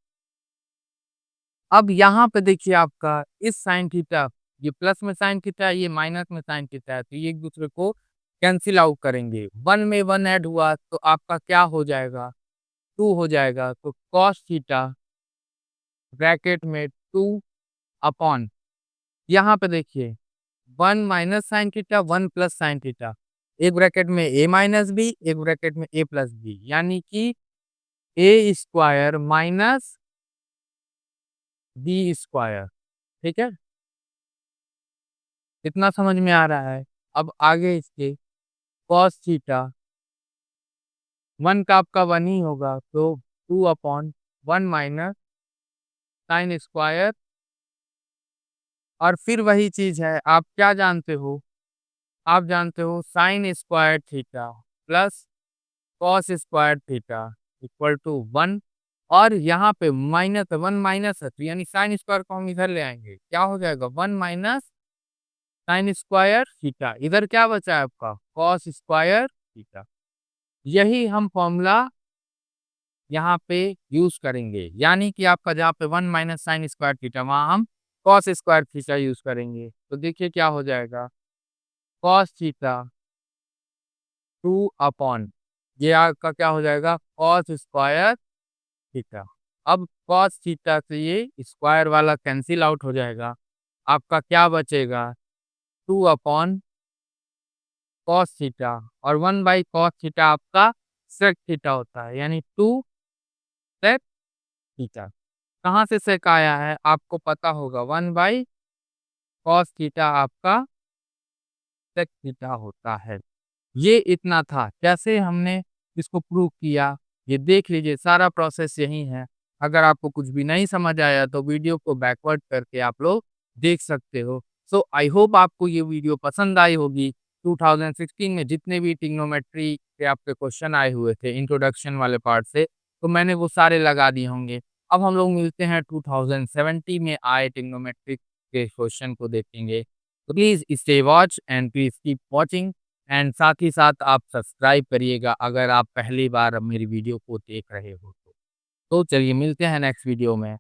[SPEAKER 1] अब यहाँ पे देखिए आपका इस साइन थीटा, ये प्लस में साइन थीटा है, ये माइनस में साइन थीटा है, तो ये एक दूसरे को कैंसिल आउट करेंगे। 1 में 1 ऐड हुआ तो आपका क्या हो जाएगा? 2 हो जाएगा। तो कॉस थीटा ब्रैकेट में 2 अपॉन, यहाँ पे देखिए 1 minus sine theta 1 plus sign theta, एक ब्रैकेट में a माइनस बी, एक ब्रैकेट में a प्लस बी, यानी कि a square minus B square. ठीक है, इतना समझ में आ रहा है? अब आगे इसके कॉस थीटा 1 का आपका 1 ही होगा, तो 2 अपॉन 1 माइनस साइन स्क्वायर, और फिर वही चीज है, आप क्या जानते हो? आप जानते हो sign square theta plus cos square theta equal to 1, और यहाँ पे माइनस 1 माइनस है, तो यानी साइन स्क्वायर को हम इधर ले आएंगे, क्या हो जाएगा 1 माइनस साइन स्क्वायर थीटा, इधर क्या बचा है आपका कॉस स्क्वायर थीटा। यही हम फॉर्मूला यहाँ पे यूज करेंगे, यानी कि आपका जहाँ पे 1 माइनस साइन स्क्वायर थीटा, वहाँ हम कॉस स्क्वायर थीटा यूज करेंगे। तो देखिए क्या हो जाएगा, कॉस थीटा 2 अपॉन, ये आपका क्या हो जाएगा कॉस स्क्वायर थीटा। अब कॉस थीटा से ये स्क्वायर वाला कैंसिल आउट हो जाएगा, आपका क्या बचेगा 2 अपॉन कॉस थीटा, और 1 बाई कॉस थीटा आपका सेक थीटा होता है, यानी 2 सेक थीटा। कहाँ से सेक आया है आपको पता होगा, 1 बाई कॉस थीटा आपका सेक थीटा होता है। ये इतना था, कैसे हमने इसको प्रूव किया ये देख लीजिए, सारा प्रोसेस यही है। अगर आपको कुछ भी नहीं समझ आया तो वीडियो को बैकवर्ड करके आप लोग देख सकते हो। सो आई होप आपको ये वीडियो पसंद आई होगी। 2016 में जितने भी ट्रिग्नोमेट्री के आपके क्वेश्चन आए हुए थे इंट्रोडक्शन वाले पार्ट से, तो मैंने वो सारे लगा दिए होंगे। अब हम लोग मिलते हैं 2070 में आए ट्रिग्नोमेट्रिक के क्वेश्चन को देखेंगे। तो please stay watch and please keep watching, and साथ ही साथ आप सब्सक्राइब करिएगा अगर आप पहली बार अब मेरी वीडियो को देख रहे हो तो चलिए मिलते हैं नेक्स्ट वीडियो में।